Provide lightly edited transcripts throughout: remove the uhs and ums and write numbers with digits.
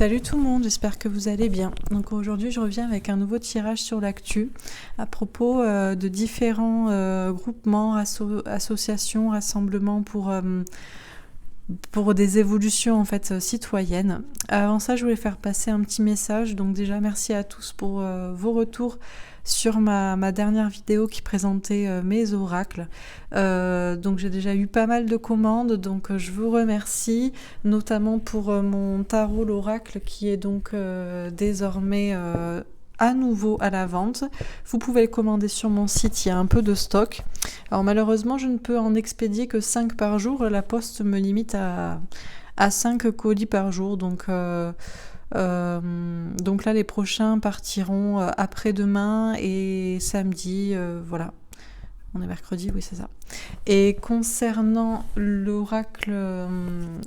Salut tout le monde, j'espère que vous allez bien. Donc aujourd'hui je reviens avec un nouveau tirage sur l'actu à propos de différents groupements, associations, rassemblements pour des évolutions en fait citoyennes. Avant ça, je voulais faire passer un petit message. Donc déjà merci à tous pour vos retours sur ma dernière vidéo qui présentait mes oracles. Donc j'ai déjà eu pas mal de commandes, donc je vous remercie, notamment pour mon tarot l'oracle qui est donc désormais à nouveau à la vente. Vous pouvez le commander sur mon site, il y a un peu de stock. Alors malheureusement, je ne peux en expédier que 5 par jour. La poste me limite à 5 colis par jour. Donc là, les prochains partiront après-demain et samedi. Voilà. On est mercredi, oui, c'est ça. Et concernant l'oracle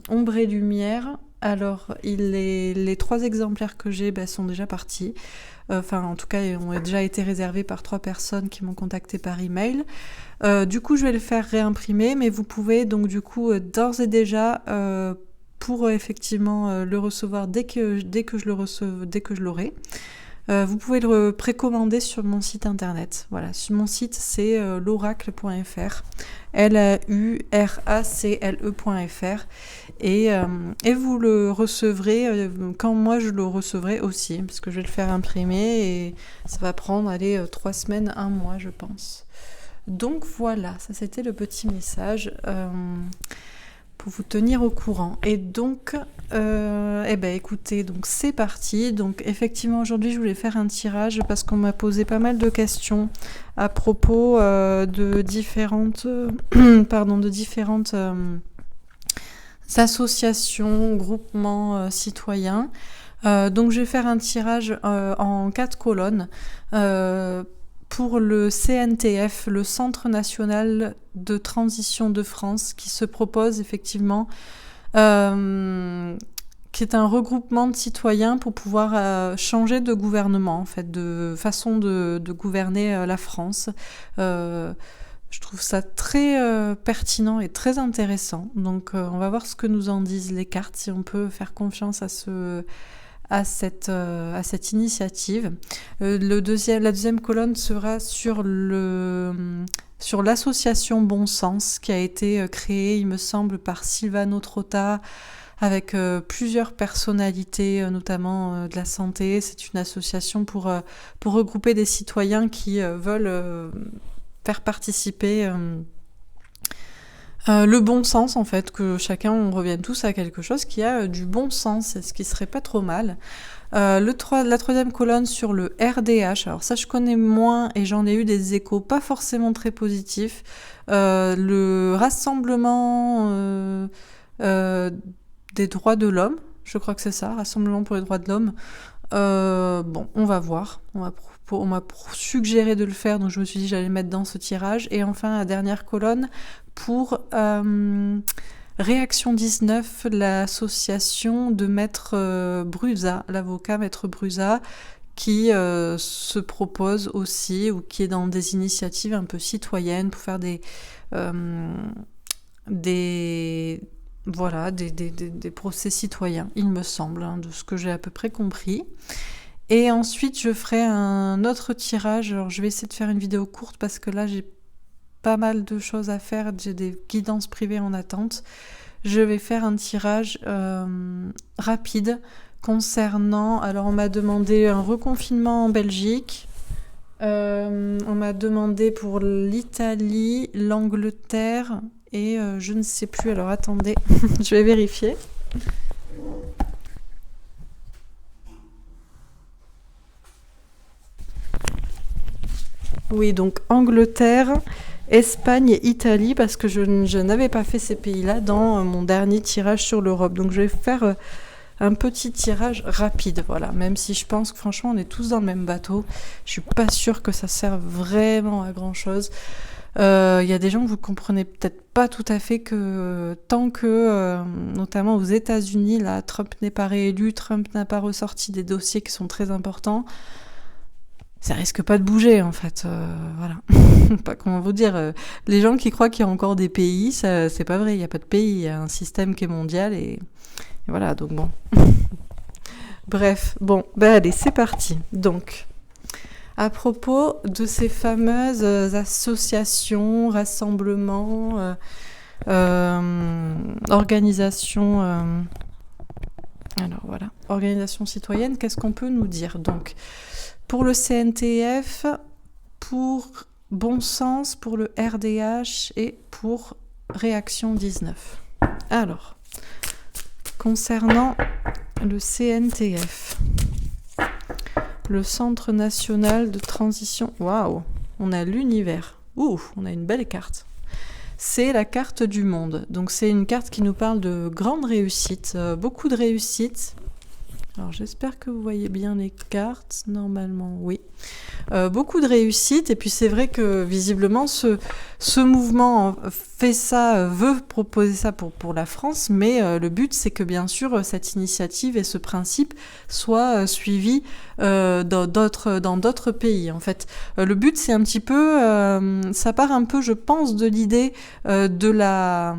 Ombre et Lumière, alors les 3 exemplaires que j'ai sont déjà partis. Enfin, en tout cas, ils ont déjà été réservés par 3 personnes qui m'ont contacté par email. Du coup, je vais le faire réimprimer, mais vous pouvez donc du coup d'ores et déjà pour effectivement le recevoir dès que je l'aurai. Vous pouvez le précommander sur mon site internet. Voilà, sur mon site c'est l'oracle.fr, LAURACLE.fr et vous le recevrez quand moi je le recevrai aussi, parce que je vais le faire imprimer et ça va prendre 3 semaines, 1 mois je pense. Donc voilà, ça c'était le petit message pour vous tenir au courant. Et donc écoutez, donc c'est parti. Donc effectivement aujourd'hui je voulais faire un tirage parce qu'on m'a posé pas mal de questions à propos de différentes associations, groupements citoyens. Donc je vais faire un tirage en 4 colonnes pour le CNTF, le Centre National de Transition de France, qui se propose effectivement, qui est un regroupement de citoyens pour pouvoir changer de gouvernement, en fait, de façon de gouverner la France. Je trouve ça très pertinent et très intéressant. Donc on va voir ce que nous en disent les cartes, si on peut faire confiance à cette initiative. La deuxième colonne sera sur l'association Bon Sens qui a été créée, il me semble, par Silvano Trotta avec plusieurs personnalités, notamment de la santé. C'est une association pour regrouper des citoyens qui veulent faire participer le bon sens, en fait, que chacun, on revienne tous à quelque chose qui a du bon sens, ce qui serait pas trop mal. La 3e colonne sur le RDH, alors ça je connais moins et j'en ai eu des échos pas forcément très positifs. Le rassemblement des droits de l'homme, je crois que c'est ça, Rassemblement pour les droits de l'homme. Bon, on va voir, on m'a suggéré de le faire, donc je me suis dit j'allais le mettre dans ce tirage. Et enfin la dernière colonne pour Réaction 19, l'association de Maître Brusa, l'avocat Maître Brusa, qui se propose aussi, ou qui est dans des initiatives un peu citoyennes pour faire des procès citoyens, il me semble, de ce que j'ai à peu près compris. Et ensuite, je ferai un autre tirage. Alors, je vais essayer de faire une vidéo courte parce que là, j'ai pas mal de choses à faire. J'ai des guidances privées en attente. Je vais faire un tirage rapide concernant... Alors, on m'a demandé un reconfinement en Belgique. On m'a demandé pour l'Italie, l'Angleterre et je ne sais plus. Alors, attendez, je vais vérifier. Oui, donc Angleterre, Espagne et Italie, parce que je n'avais pas fait ces pays-là dans mon dernier tirage sur l'Europe. Donc je vais faire un petit tirage rapide, voilà. Même si je pense que franchement on est tous dans le même bateau, je suis pas sûre que ça serve vraiment à grand-chose. Il y a des gens que vous comprenez peut-être pas tout à fait que tant que, notamment aux États-Unis, là, Trump n'est pas réélu, Trump n'a pas ressorti des dossiers qui sont très importants. Ça risque pas de bouger, en fait. Voilà. Pas comment vous dire. Les gens qui croient qu'il y a encore des pays, ça, c'est pas vrai. Il n'y a pas de pays. Il y a un système qui est mondial et voilà. Donc bon. Bref, bon, ben allez, c'est parti. Donc, à propos de ces fameuses associations, rassemblements, organisations, alors voilà, organisations citoyennes, qu'est-ce qu'on peut nous dire? Donc, pour le CNTF, pour Bon Sens, pour le RDH et pour Réaction 19. Alors, concernant le CNTF, le Centre National de Transition... Waouh, on a l'univers. Ouh, on a une belle carte. C'est la carte du monde. Donc c'est une carte qui nous parle de grandes réussites, beaucoup de réussites. Alors j'espère que vous voyez bien les cartes, normalement oui. Beaucoup de réussites, et puis c'est vrai que visiblement ce mouvement fait ça, veut proposer ça pour la France, mais le but c'est que bien sûr cette initiative et ce principe soient suivis dans d'autres pays. En fait, le but c'est un petit peu, ça part un peu, je pense, de l'idée de la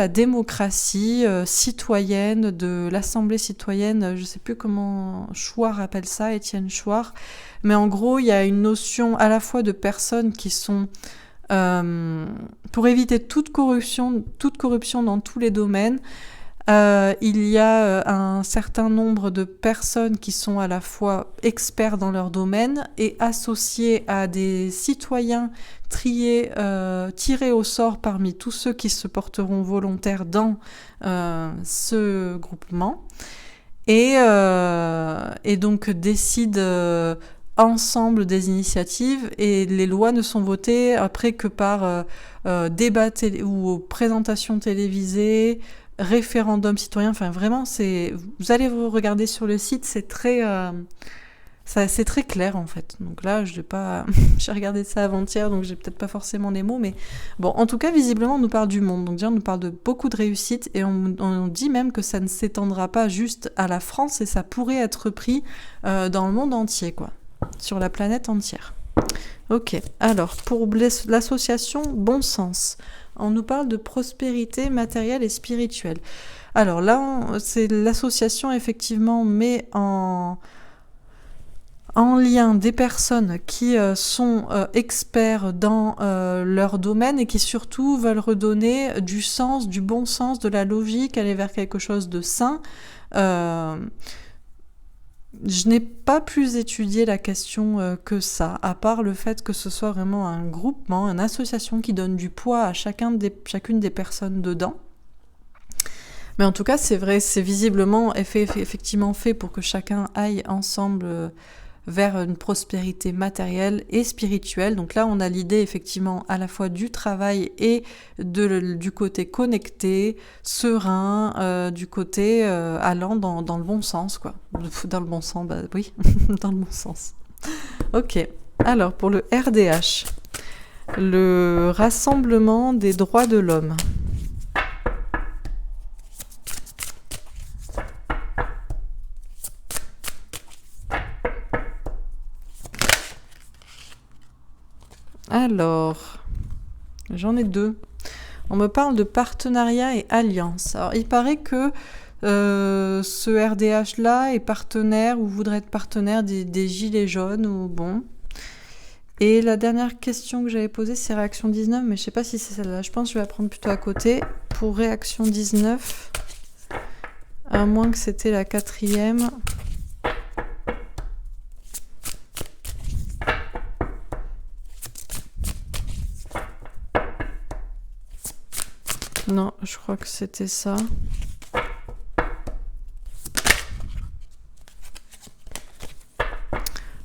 démocratie citoyenne, de l'Assemblée citoyenne, je ne sais plus comment Chouard appelle ça, Étienne Chouard, mais en gros, il y a une notion à la fois de personnes qui sont, pour éviter toute corruption dans tous les domaines, il y a un certain nombre de personnes qui sont à la fois experts dans leur domaine et associés à des citoyens tirés au sort parmi tous ceux qui se porteront volontaires dans ce groupement et donc décident ensemble des initiatives, et les lois ne sont votées après que par débat ou présentations télévisées, référendum citoyen, enfin vraiment, vous allez vous regarder sur le site, c'est très clair en fait. Donc là, je n'ai pas, j'ai regardé ça avant-hier, donc j'ai peut-être pas forcément les mots, mais bon, en tout cas, visiblement, on nous parle du monde. Donc déjà, on nous parle de beaucoup de réussites, et on dit même que ça ne s'étendra pas juste à la France, et ça pourrait être pris dans le monde entier, quoi, sur la planète entière. Ok, alors pour l'association Bon Sens, on nous parle de prospérité matérielle et spirituelle. Alors là, c'est l'association effectivement met en lien des personnes qui sont experts dans leur domaine et qui surtout veulent redonner du sens, du bon sens, de la logique, aller vers quelque chose de sain. Je n'ai pas plus étudié la question que ça, à part le fait que ce soit vraiment un groupement, une association qui donne du poids à chacune des personnes dedans. Mais en tout cas, c'est vrai, c'est visiblement effectivement fait pour que chacun aille ensemble vers une prospérité matérielle et spirituelle. Donc là, on a l'idée effectivement à la fois du travail et du côté connecté, serein, du côté allant dans le bon sens, quoi. Dans le bon sens, bah oui, dans le bon sens. Ok, alors pour le RDH, le Rassemblement des droits de l'homme. Alors, j'en ai deux. On me parle de partenariat et alliance. Alors, il paraît que ce RDH-là est partenaire ou voudrait être partenaire des Gilets jaunes ou bon. Et la dernière question que j'avais posée, c'est Réaction 19, mais je ne sais pas si c'est celle-là. Je pense que je vais la prendre plutôt à côté. Pour Réaction 19, à moins que c'était la 4e. Non, je crois que c'était ça.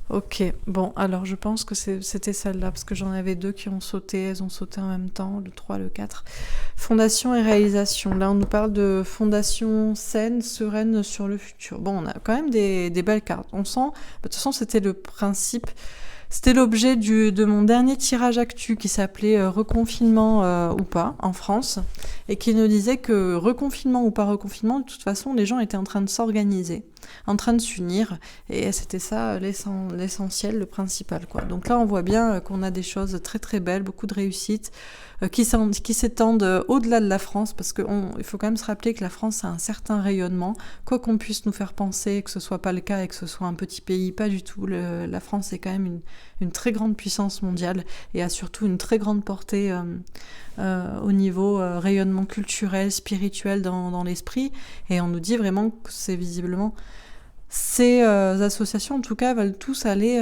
Ok, bon, alors je pense que c'était celle-là, parce que j'en avais deux qui ont sauté, elles ont sauté en même temps, le 3, le 4. Fondation et réalisation. Là, on nous parle de fondation saine, sereine sur le futur. Bon, on a quand même des belles cartes. On sent, de toute façon, c'était le principe... C'était l'objet de mon dernier tirage actu qui s'appelait reconfinement ou pas en France, et qui nous disait que reconfinement ou pas reconfinement, de toute façon, les gens étaient en train de s'organiser, en train de s'unir, et c'était ça l'essentiel, le principal, quoi. Donc là, on voit bien qu'on a des choses très très belles, beaucoup de réussite, qui s'étendent au-delà de la France, parce qu'il faut quand même se rappeler que la France a un certain rayonnement, quoi qu'on puisse nous faire penser que ce soit pas le cas et que ce soit un petit pays, pas du tout. La France est quand même une très grande puissance mondiale et a surtout une très grande portée au niveau rayonnement culturel, spirituel dans l'esprit, et on nous dit vraiment que c'est visiblement... Ces associations, en tout cas, veulent tous aller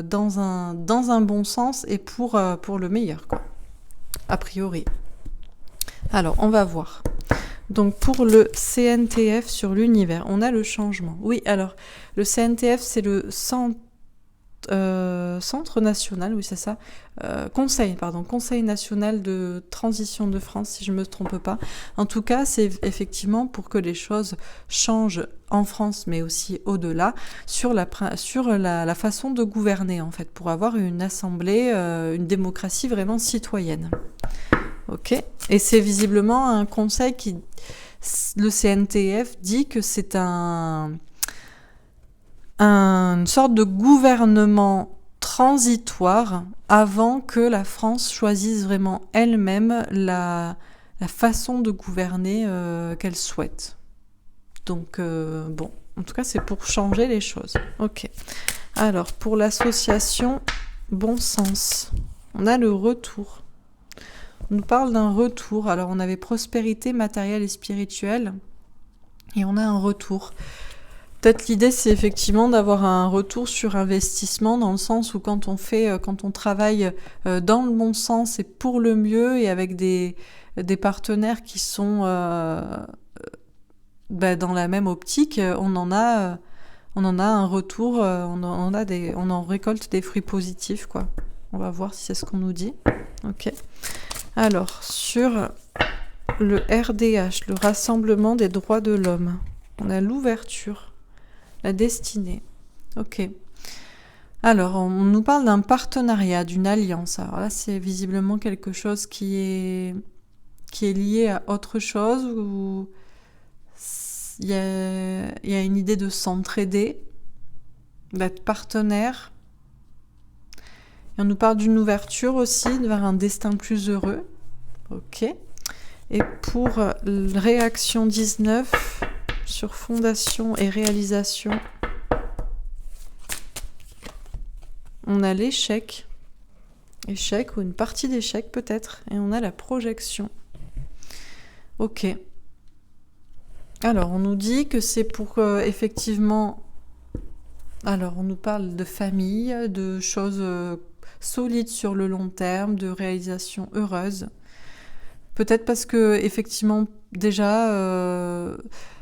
dans un bon sens et pour le meilleur, quoi, a priori. Alors, on va voir. Donc, pour le CNTF sur l'univers, on a le changement. Oui, alors, le CNTF, c'est le Centre national, oui, c'est ça, Conseil national de transition de France, si je ne me trompe pas. En tout cas, c'est effectivement pour que les choses changent en France, mais aussi au-delà, sur la façon de gouverner, en fait, pour avoir une assemblée, une démocratie vraiment citoyenne. Ok. Et c'est visiblement un conseil le CNTF dit que c'est une sorte de gouvernement transitoire avant que la France choisisse vraiment elle-même la façon de gouverner qu'elle souhaite. Donc, bon, en tout cas, c'est pour changer les choses. Ok. Alors, pour l'association Bon Sens, on a le retour. On nous parle d'un retour. Alors, on avait prospérité matérielle et spirituelle, et on a un retour. Peut-être l'idée, c'est effectivement d'avoir un retour sur investissement, dans le sens où quand on travaille dans le bon sens et pour le mieux, et avec des partenaires qui sont dans la même optique, on en a un retour, on en récolte des fruits positifs, quoi. On va voir si c'est ce qu'on nous dit. Ok. Alors, sur le RDH, le Rassemblement des droits de l'homme, on a l'ouverture. La destinée. Ok. Alors, on nous parle d'un partenariat, d'une alliance. Alors là, c'est visiblement quelque chose qui est lié à autre chose, ou il y a une idée de s'entraider, d'être partenaire. Et on nous parle d'une ouverture aussi vers un destin plus heureux. Ok. Et pour réaction 19... sur fondation et réalisation, on a l'échec ou une partie d'échec peut-être, et on a la projection. Ok. Alors, on nous dit que c'est pour effectivement... Alors, on nous parle de famille, de choses solides sur le long terme, de réalisations heureuses. Peut-être parce que, effectivement, déjà...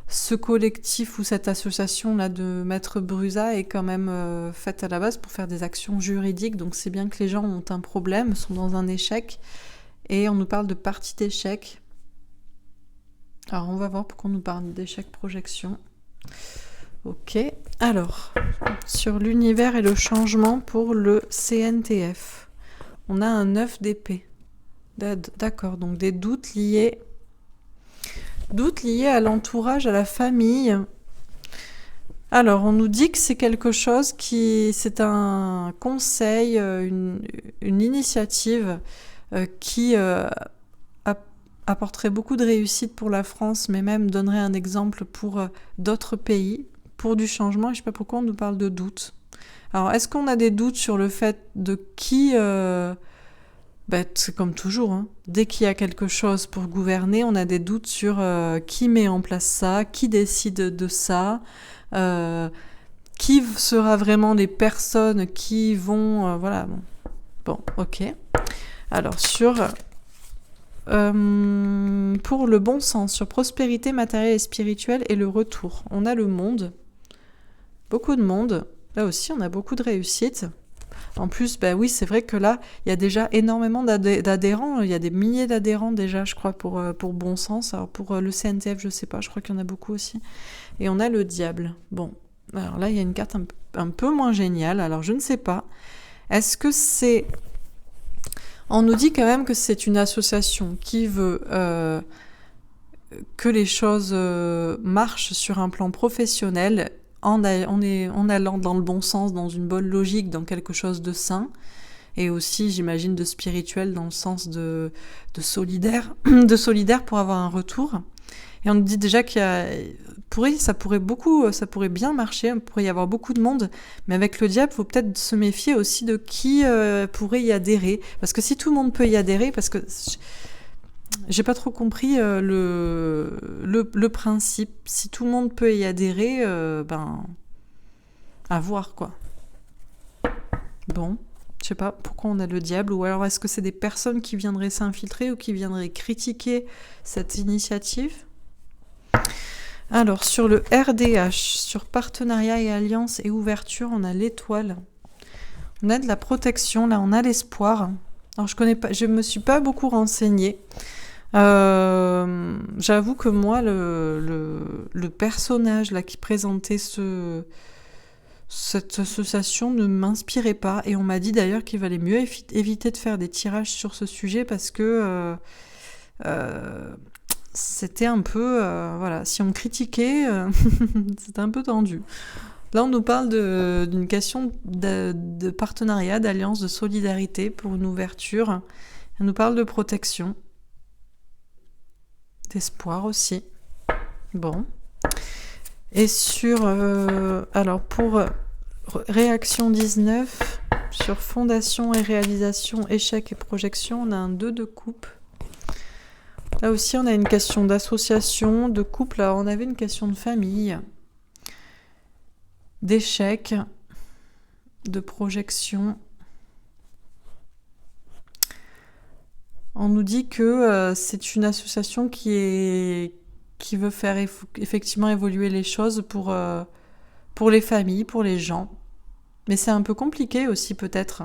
ce collectif ou cette association-là de Maître Brusa est quand même faite à la base pour faire des actions juridiques, donc c'est bien que les gens ont un problème, sont dans un échec, et on nous parle de partie d'échec. Alors on va voir pourquoi on nous parle d'échec projection. Ok, alors, sur l'univers et le changement pour le CNTF, on a un 9 d'épée. D'accord, donc des doutes liés à l'entourage, à la famille. Alors, on nous dit que c'est quelque chose c'est un conseil, une initiative qui apporterait beaucoup de réussite pour la France, mais même donnerait un exemple pour d'autres pays, pour du changement. Et je ne sais pas pourquoi on nous parle de doutes. Alors, est-ce qu'on a des doutes sur le fait de qui... c'est comme toujours, hein. Dès qu'il y a quelque chose pour gouverner, on a des doutes sur qui met en place ça, qui décide de ça, qui sera vraiment les personnes qui vont... voilà, bon, ok. Alors, pour le bon sens, sur prospérité matérielle et spirituelle et le retour, on a le monde, beaucoup de monde. Là aussi, on a beaucoup de réussite. En plus, oui, c'est vrai que là, il y a déjà énormément d'adhérents. Il y a des milliers d'adhérents déjà, je crois, pour Bon Sens. Alors pour le CNTF, je sais pas, je crois qu'il y en a beaucoup aussi. Et on a le diable. Bon, alors là, il y a une carte un peu moins géniale. Alors je ne sais pas. Est-ce que c'est... On nous dit quand même que c'est une association qui veut que les choses marchent sur un plan professionnel, en allant dans le bon sens, dans une bonne logique, dans quelque chose de sain. Et aussi, j'imagine, de spirituel dans le sens de solidaire, de solidaire pour avoir un retour. Et on nous dit déjà ça pourrait bien marcher, il pourrait y avoir beaucoup de monde, mais avec le diable, il faut peut-être se méfier aussi de qui pourrait y adhérer. Parce que si tout le monde peut y adhérer, parce que j'ai pas trop compris le principe. Si tout le monde peut y adhérer, à voir quoi. Bon, je sais pas pourquoi on a le diable, ou alors est-ce que c'est des personnes qui viendraient s'infiltrer ou qui viendraient critiquer cette initiative ? Alors, sur le RDH, sur partenariat et alliance et ouverture, on a l'étoile. On a de la protection, là, on a l'espoir. Alors, je me suis pas beaucoup renseignée. J'avoue que moi, le personnage là qui présentait cette association ne m'inspirait pas. Et on m'a dit d'ailleurs qu'il valait mieux éviter de faire des tirages sur ce sujet parce que c'était un peu... voilà, si on critiquait, c'était un peu tendu. Là, on nous parle d'une question de partenariat, d'alliance, de solidarité pour une ouverture. On nous parle de protection. D'espoir aussi. Bon. Et alors pour réaction 19, sur fondation et réalisation, échec et projection, on a un 2 de coupe. Là aussi, on a une question d'association, de couple. Là, on avait une question de famille, d'échec, de projection. On nous dit que c'est une association qui veut faire effectivement évoluer les choses pour les familles, pour les gens. Mais c'est un peu compliqué aussi peut-être.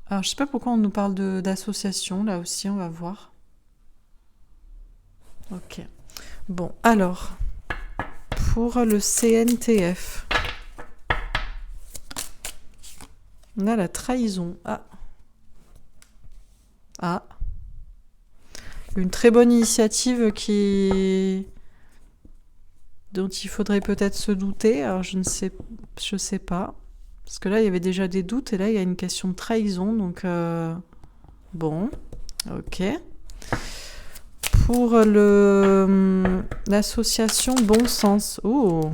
Alors je sais pas pourquoi on nous parle d'association, là aussi on va voir. Ok. Bon, alors, pour le CNTF, on a la trahison. Une très bonne initiative dont il faudrait peut-être se douter. Alors je sais pas. Parce que là, il y avait déjà des doutes et là, il y a une question de trahison. Donc, bon, ok. Pour l'association Bon Sens. Oh.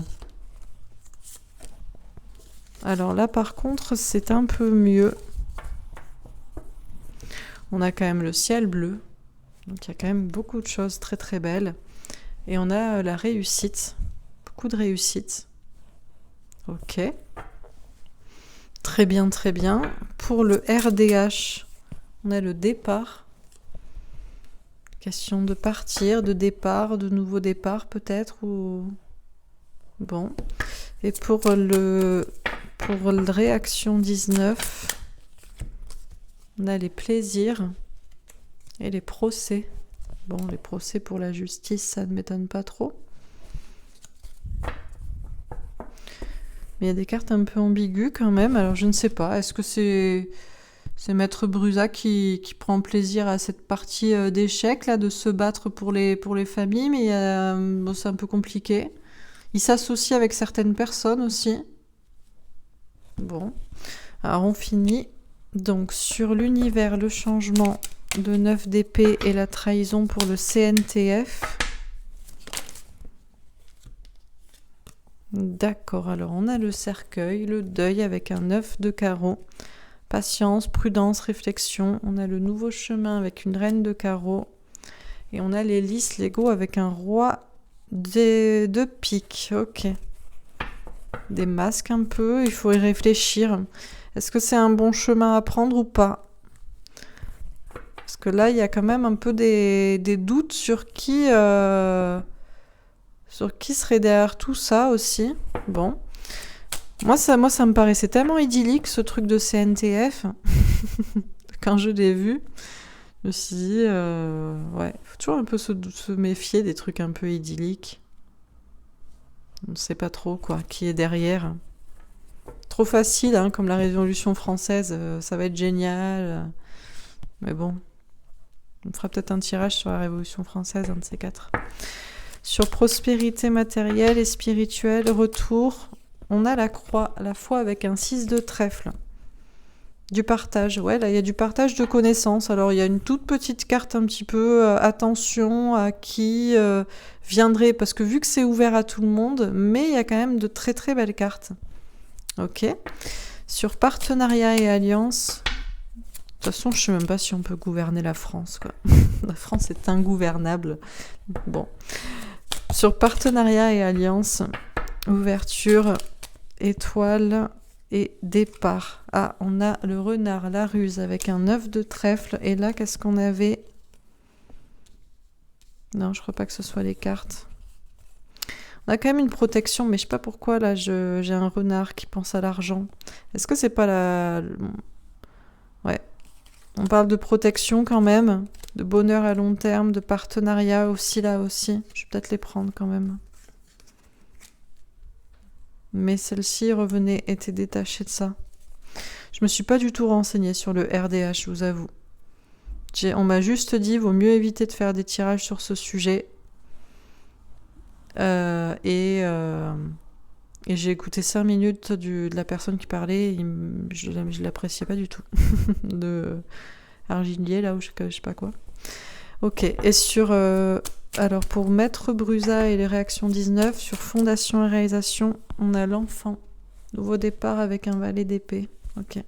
Alors là, par contre, c'est un peu mieux. On a quand même le ciel bleu. Donc, il y a quand même beaucoup de choses très, très belles. Et on a la réussite. Beaucoup de réussite. Ok. Très bien, très bien. Pour le RDH, on a le départ. Question de partir, de départ, de nouveau départ peut-être ou... Bon. Et pour le réaction 19, on a les plaisirs et les procès. Bon, les procès pour la justice, ça ne m'étonne pas trop. Mais il y a des cartes un peu ambiguës quand même. Alors je ne sais pas, est-ce que c'est Maître Brusa qui prend plaisir à cette partie d'échecs, là, de se battre pour les familles, mais bon, c'est un peu compliqué. Il s'associe avec certaines personnes aussi. Bon, alors on finit. Donc sur l'univers, le changement de 9 d'épée et la trahison pour le CNTF. D'accord, alors on a le cercueil, le deuil avec un 9 de carreau. Patience, prudence, réflexion. On a le nouveau chemin avec une reine de carreau. Et on a les lys légaux avec un roi de pique. Ok. Des masques un peu, il faut y réfléchir. Est-ce que c'est un bon chemin à prendre ou pas? Parce que là, il y a quand même un peu des doutes sur qui serait derrière tout ça aussi. Bon. Moi, ça me paraissait tellement idyllique, ce truc de CNTF. Quand je l'ai vu, je me suis dit, ouais, faut toujours un peu se méfier des trucs un peu idylliques. On ne sait pas trop, quoi, qui est derrière. Trop facile, hein, comme la Révolution française, ça va être génial. Mais bon, on fera peut-être un tirage sur la Révolution française, un de ces 4. Sur prospérité matérielle et spirituelle, retour... On a la croix, la foi avec un 6 de trèfle. Du partage, ouais, là il y a du partage de connaissances. Alors il y a une toute petite carte un petit peu attention à qui viendrait, parce que vu que c'est ouvert à tout le monde, mais il y a quand même de très très belles cartes. Ok. Sur partenariat et alliance, de toute façon je sais même pas si on peut gouverner la France, quoi. La France est ingouvernable. Bon. Sur partenariat et alliance, ouverture, étoile et départ. Ah, on a le renard, la ruse avec un 9 de trèfle. Et là, qu'est-ce qu'on avait? Non, je crois pas que ce soit les cartes. On a quand même une protection, mais je sais pas pourquoi là j'ai un renard qui pense à l'argent. Est-ce que c'est pas la... Ouais. On parle de protection quand même, de bonheur à long terme, de partenariat aussi là aussi. Je vais peut-être les prendre quand même. Mais celle-ci revenait, était détachée de ça. Je me suis pas du tout renseignée sur le RDH, je vous avoue. On m'a juste dit, vaut mieux éviter de faire des tirages sur ce sujet. Et j'ai écouté 5 minutes de la personne qui parlait, je l'appréciais pas du tout. De Argilier, là, ou je sais pas quoi. Ok, et sur... alors, pour Maître Brusa et les réactions 19, sur Fondation et réalisation, on a l'enfant. Nouveau départ avec un valet d'épée. Ok.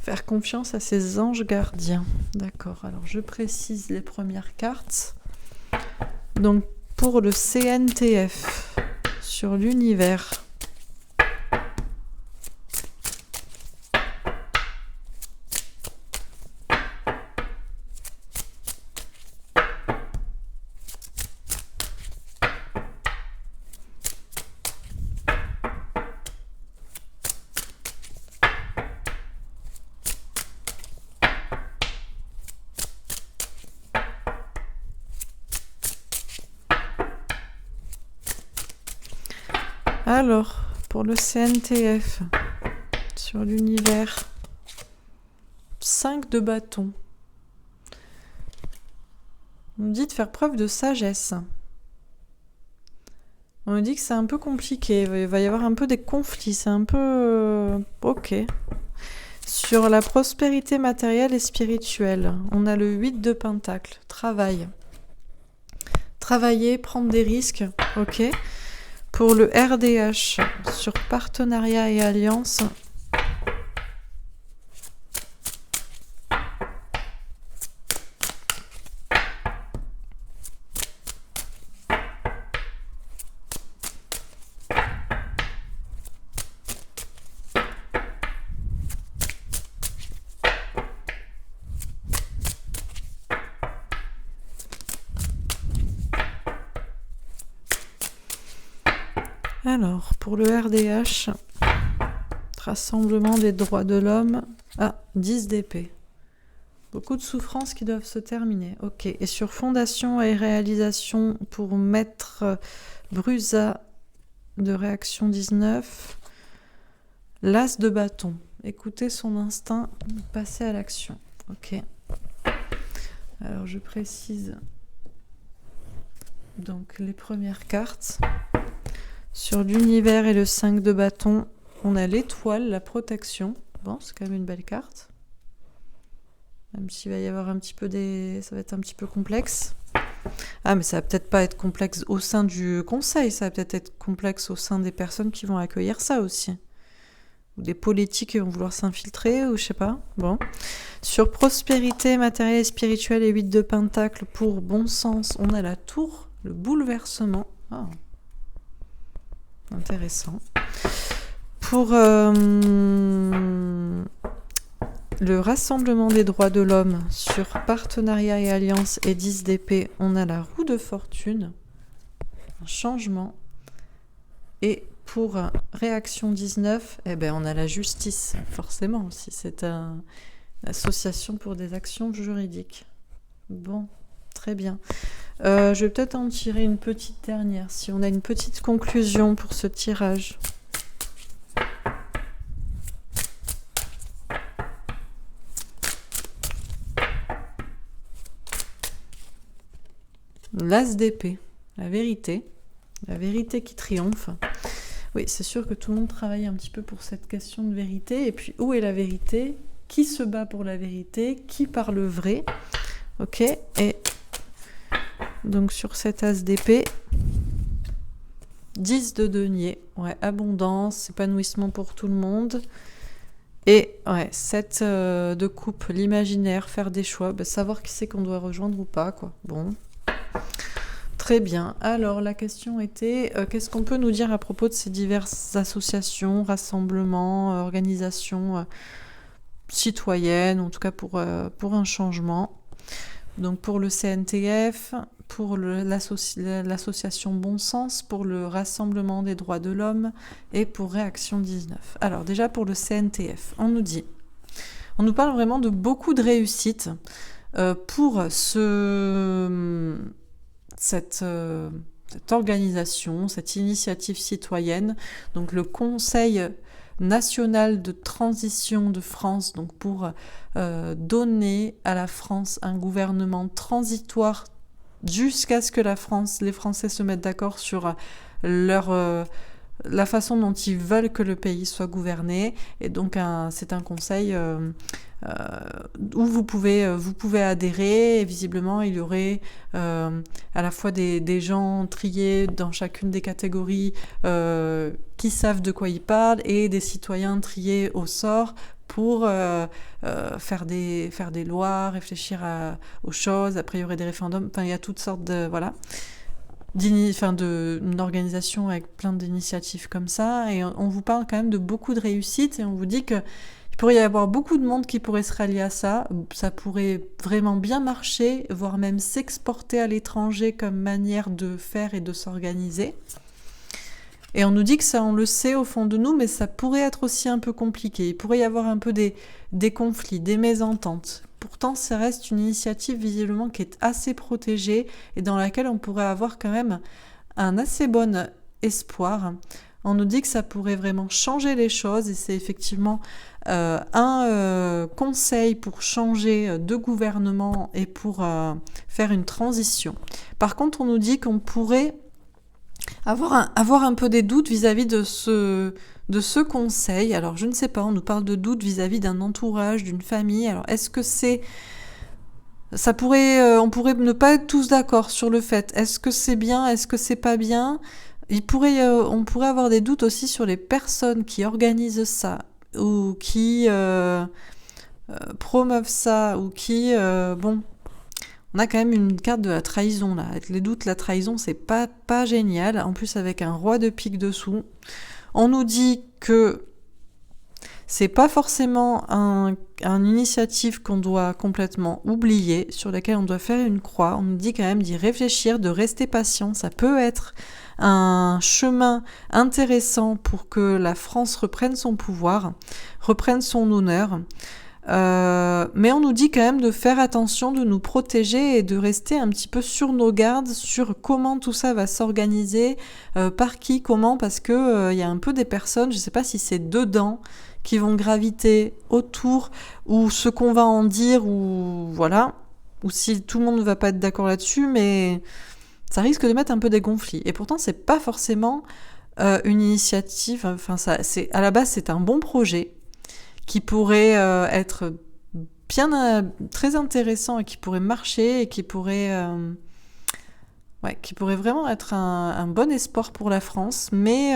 Faire confiance à ses anges gardiens. D'accord, alors je précise les premières cartes. Donc, pour le CNTF, sur l'univers... Alors, pour le CNTF, sur l'univers, 5 de bâton. On me dit de faire preuve de sagesse. On me dit que c'est un peu compliqué, il va y avoir un peu des conflits, c'est un peu... ok. Sur la prospérité matérielle et spirituelle, on a le 8 de pentacle, travail. Travailler, prendre des risques, ok. Pour le RDH, sur partenariat et alliance, alors, pour le RDH, Rassemblement des droits de l'homme, 10 d'épée. Beaucoup de souffrances qui doivent se terminer. Ok, et sur fondation et réalisation pour Maître Brusa de réaction 19, l'as de bâton. Écoutez son instinct, passer à l'action. Ok. Alors je précise donc les premières cartes. Sur l'univers et le 5 de bâton, on a l'étoile, la protection. Bon, c'est quand même une belle carte. Même s'il va y avoir un petit peu ça va être un petit peu complexe. Ah, mais ça va peut-être pas être complexe au sein du conseil, ça va peut-être être complexe au sein des personnes qui vont accueillir ça aussi. Ou des politiques qui vont vouloir s'infiltrer, ou je sais pas. Bon. Sur prospérité matérielle et spirituelle et 8 de pentacle pour bon sens, on a la tour, le bouleversement. Oh. Intéressant. Pour le rassemblement des droits de l'homme sur partenariat et alliance et 10 d'épée, on a la roue de fortune, un changement. Et pour réaction 19, on a la justice, forcément, si c'est une association pour des actions juridiques. Bon, très bien. Je vais peut-être en tirer une petite dernière, si on a une petite conclusion pour ce tirage. L'as d'épée, la vérité qui triomphe. Oui, c'est sûr que tout le monde travaille un petit peu pour cette question de vérité. Et puis, où est la vérité? Qui se bat pour la vérité? Qui parle vrai? Ok, et donc sur cet as d'épée, 10 de denier. Ouais, abondance, épanouissement pour tout le monde. Et ouais, 7 de coupe, l'imaginaire, faire des choix, savoir qui c'est qu'on doit rejoindre ou pas, quoi. Bon. Très bien. Alors, la question était, qu'est-ce qu'on peut nous dire à propos de ces diverses associations, rassemblements, organisations citoyennes, en tout cas pour un changement. Donc, pour le CNTF, pour l'association Bon Sens, pour le Rassemblement des droits de l'homme et pour Réaction 19. Alors, déjà pour le CNTF, on nous parle vraiment de beaucoup de réussites pour cette organisation, cette initiative citoyenne, donc le Conseil national de transition de France, donc pour donner à la France un gouvernement transitoire jusqu'à ce que les Français se mettent d'accord sur la façon dont ils veulent que le pays soit gouverné. Et donc c'est un conseil où vous pouvez adhérer. Et visiblement, il y aurait à la fois des gens triés dans chacune des catégories qui savent de quoi ils parlent et des citoyens triés au sort pour faire des lois, réfléchir aux choses. Après, il y aurait des référendums. Enfin, il y a toutes sortes de... Voilà. Une organisation avec plein d'initiatives comme ça. Et on vous parle quand même de beaucoup de réussites. Et on vous dit qu'il pourrait y avoir beaucoup de monde qui pourrait se rallier à ça. Ça pourrait vraiment bien marcher, voire même s'exporter à l'étranger comme manière de faire et de s'organiser. Et on nous dit que ça, on le sait au fond de nous, mais ça pourrait être aussi un peu compliqué. Il pourrait y avoir un peu des conflits, des mésententes. Pourtant, ça reste une initiative visiblement qui est assez protégée et dans laquelle on pourrait avoir quand même un assez bon espoir. On nous dit que ça pourrait vraiment changer les choses et c'est effectivement un conseil pour changer de gouvernement et pour faire une transition. Par contre, on nous dit qu'on pourrait avoir un peu des doutes vis-à-vis de ce conseil. Alors, je ne sais pas, on nous parle de doutes vis-à-vis d'un entourage, d'une famille. Alors, est-ce que on pourrait ne pas être tous d'accord sur le fait. Est-ce que c'est bien? Est-ce que c'est pas bien? On pourrait avoir des doutes aussi sur les personnes qui organisent ça ou qui promeuvent ça ou qui... On a quand même une carte de la trahison, là. Avec les doutes, la trahison, c'est pas génial. En plus, avec un roi de pique dessous. On nous dit que c'est pas forcément une initiative qu'on doit complètement oublier, sur laquelle on doit faire une croix. On nous dit quand même d'y réfléchir, de rester patient. Ça peut être un chemin intéressant pour que la France reprenne son pouvoir, reprenne son honneur. Mais on nous dit quand même de faire attention, de nous protéger et de rester un petit peu sur nos gardes sur comment tout ça va s'organiser, par qui, comment, parce que y a un peu des personnes, je sais pas si c'est dedans, qui vont graviter autour, ou ce qu'on va en dire, ou voilà, ou si tout le monde ne va pas être d'accord là-dessus, mais ça risque de mettre un peu des conflits. Et pourtant, c'est pas forcément une initiative, enfin à la base c'est un bon projet, qui pourrait être très intéressant et qui pourrait marcher et qui pourrait vraiment être un bon espoir pour la France, mais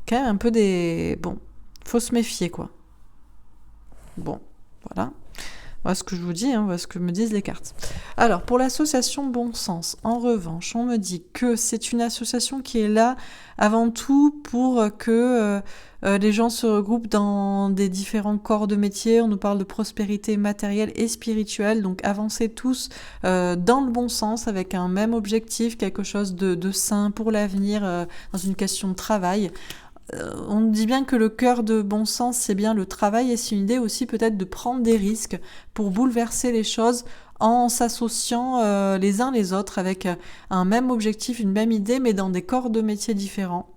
quand même un peu bon, faut se méfier, quoi. Bon, voilà. Voilà ce que je vous dis, voilà ce que me disent les cartes. Alors, pour l'association Bon Sens, en revanche, on me dit que c'est une association qui est là avant tout pour que les gens se regroupent dans des différents corps de métier. On nous parle de prospérité matérielle et spirituelle, donc avancer tous dans le bon sens, avec un même objectif, quelque chose de sain pour l'avenir, dans une question de travail. On dit bien que le cœur de Bon Sens, c'est bien le travail, et c'est une idée aussi peut-être de prendre des risques pour bouleverser les choses en s'associant les uns les autres avec un même objectif, une même idée, mais dans des corps de métiers différents,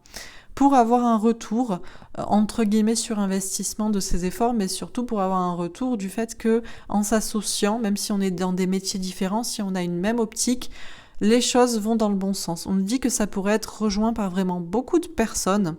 pour avoir un retour, entre guillemets, sur investissement de ces efforts, mais surtout pour avoir un retour du fait que, en s'associant, même si on est dans des métiers différents, si on a une même optique, les choses vont dans le bon sens. On nous dit que ça pourrait être rejoint par vraiment beaucoup de personnes.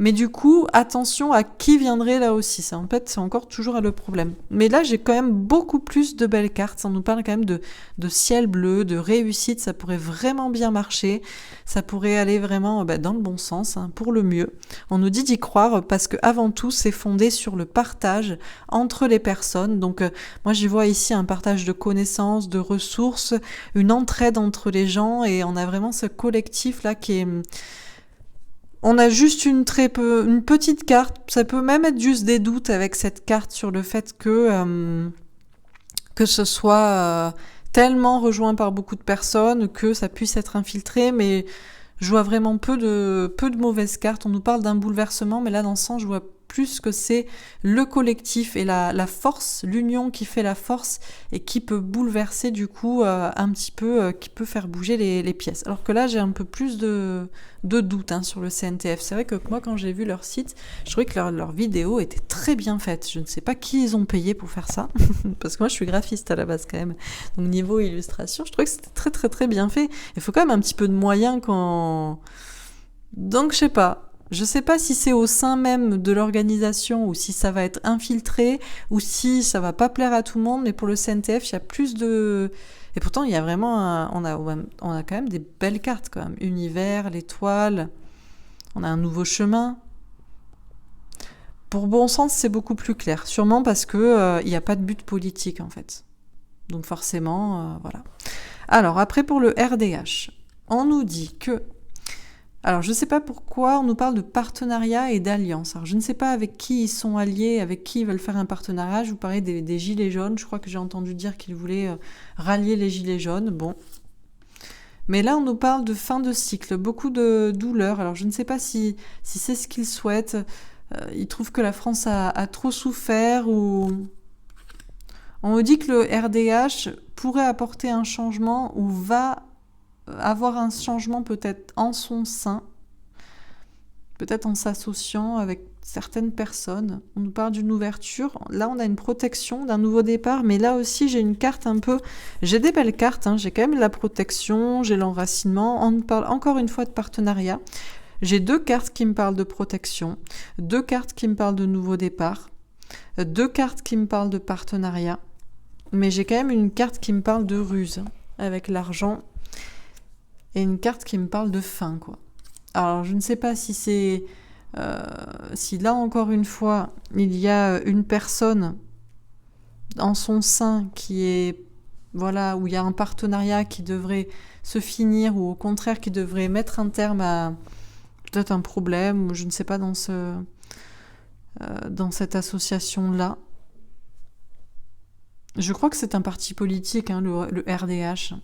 Mais du coup, attention à qui viendrait là aussi. Ça, en fait, c'est encore toujours le problème. Mais là, j'ai quand même beaucoup plus de belles cartes. Ça nous parle quand même de ciel bleu, de réussite. Ça pourrait vraiment bien marcher. Ça pourrait aller vraiment dans le bon sens, pour le mieux. On nous dit d'y croire parce que avant tout, c'est fondé sur le partage entre les personnes. Donc, moi, j'y vois ici un partage de connaissances, de ressources, une entraide entre les gens. Et on a vraiment ce collectif-là qui est... On a juste une petite carte, ça peut même être juste des doutes avec cette carte sur le fait que ce soit tellement rejoint par beaucoup de personnes que ça puisse être infiltré, mais je vois vraiment peu de mauvaises cartes. On nous parle d'un bouleversement, mais là dans ce sens, je vois plus que c'est le collectif et la force, l'union qui fait la force et qui peut bouleverser du coup un petit peu, qui peut faire bouger les pièces. Alors que là, j'ai un peu plus de doute sur le CNTF. C'est vrai que moi, quand j'ai vu leur site, je trouvais que leur vidéo était très bien faite. Je ne sais pas qui ils ont payé pour faire ça, parce que moi, je suis graphiste à la base quand même. Donc niveau illustration, je trouvais que c'était très très très bien fait. Il faut quand même un petit peu de moyens quand... Donc je sais pas. Je sais pas si c'est au sein même de l'organisation ou si ça va être infiltré ou si ça va pas plaire à tout le monde, mais pour le CNTF, il y a plus de... Et pourtant, il y a vraiment... On a quand même des belles cartes, quand même. Univers, l'étoile, on a un nouveau chemin. Pour bon sens, c'est beaucoup plus clair. Sûrement parce que il n'y a pas de but politique, en fait. Donc forcément, voilà. Alors, après, pour le RDH, on nous dit que... Alors, je ne sais pas pourquoi on nous parle de partenariat et d'alliance. Alors, je ne sais pas avec qui ils sont alliés, avec qui ils veulent faire un partenariat. Je vous parlais des gilets jaunes. Je crois que j'ai entendu dire qu'ils voulaient rallier les gilets jaunes. Bon. Mais là, on nous parle de fin de cycle, beaucoup de douleur. Alors, je ne sais pas si c'est ce qu'ils souhaitent. Ils trouvent que la France a trop souffert ou... On nous dit que le RDH pourrait apporter un changement ou va avoir un changement peut-être en son sein, peut-être en s'associant avec certaines personnes. On nous parle d'une ouverture. Là, on a une protection, d'un nouveau départ, mais là aussi, j'ai une carte un peu... J'ai des belles cartes, j'ai quand même la protection, j'ai l'enracinement. On nous parle encore une fois de partenariat. J'ai 2 cartes qui me parlent de protection, 2 cartes qui me parlent de nouveau départ, 2 cartes qui me parlent de partenariat, mais j'ai quand même une carte qui me parle de ruse, avec l'argent, et une carte qui me parle de fin, quoi. Alors, je ne sais pas si c'est... si là, encore une fois, il y a une personne en son sein qui est... Voilà, où il y a un partenariat qui devrait se finir, ou au contraire, qui devrait mettre un terme à peut-être un problème, ou je ne sais pas, dans cette association-là. Je crois que c'est un parti politique, le RDH.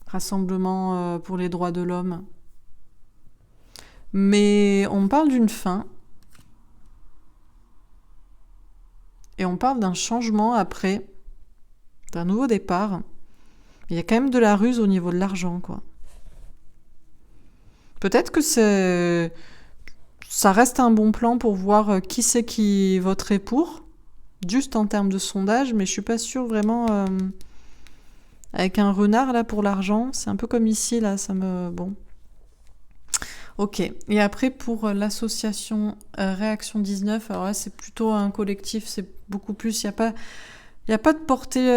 Rassemblement pour les droits de l'homme. Mais on parle d'une fin. Et on parle d'un changement après, d'un nouveau départ. Il y a quand même de la ruse au niveau de l'argent, quoi. Peut-être que ça reste un bon plan pour voir qui c'est qui voterait pour, juste en termes de sondage, mais je suis pas sûre vraiment... Avec un renard, là, pour l'argent. C'est un peu comme ici, là, ça me... Bon. Ok. Et après, pour l'association Réaction 19, alors là, c'est plutôt un collectif, c'est beaucoup plus... Il n'y a pas de portée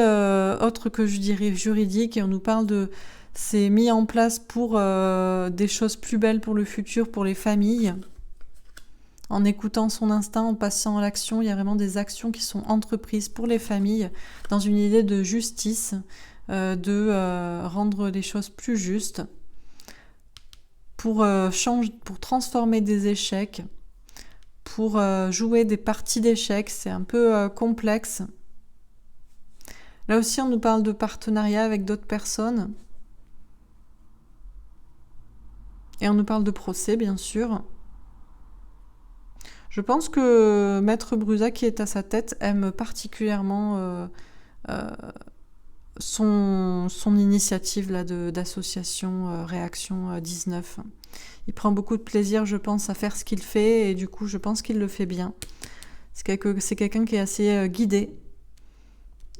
autre que, je dirais, juridique. Et on nous parle de... C'est mis en place pour des choses plus belles pour le futur, pour les familles. En écoutant son instinct, en passant à l'action, il y a vraiment des actions qui sont entreprises pour les familles, dans une idée de justice, de rendre les choses plus justes, pour transformer des échecs, pour jouer des parties d'échecs. C'est un peu complexe. Là aussi, on nous parle de partenariat avec d'autres personnes. Et on nous parle de procès, bien sûr. Je pense que Maître Brusa, qui est à sa tête, aime particulièrement son initiative là, d'association Réaction 19. Il prend beaucoup de plaisir, je pense, à faire ce qu'il fait, et du coup, je pense qu'il le fait bien. C'est quelqu'un qui est assez guidé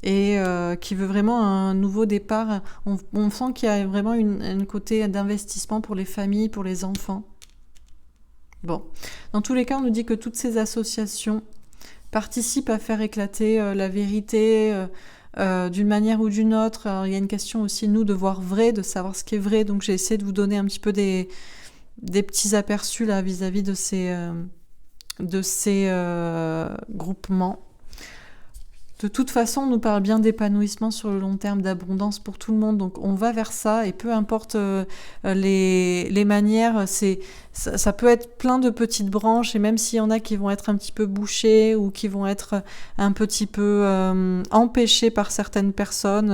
et qui veut vraiment un nouveau départ. On sent qu'il y a vraiment un côté d'investissement pour les familles, pour les enfants. Bon, dans tous les cas, on nous dit que toutes ces associations participent à faire éclater la vérité d'une manière ou d'une autre. Alors, il y a une question aussi, nous, de voir vrai, de savoir ce qui est vrai. Donc, j'ai essayé de vous donner un petit peu des petits aperçus là vis-à-vis de ces groupements. De toute façon, on nous parle bien d'épanouissement sur le long terme, d'abondance pour tout le monde, donc on va vers ça, et peu importe les manières, ça peut être plein de petites branches, et même s'il y en a qui vont être un petit peu bouchées, ou qui vont être un petit peu empêchées par certaines personnes,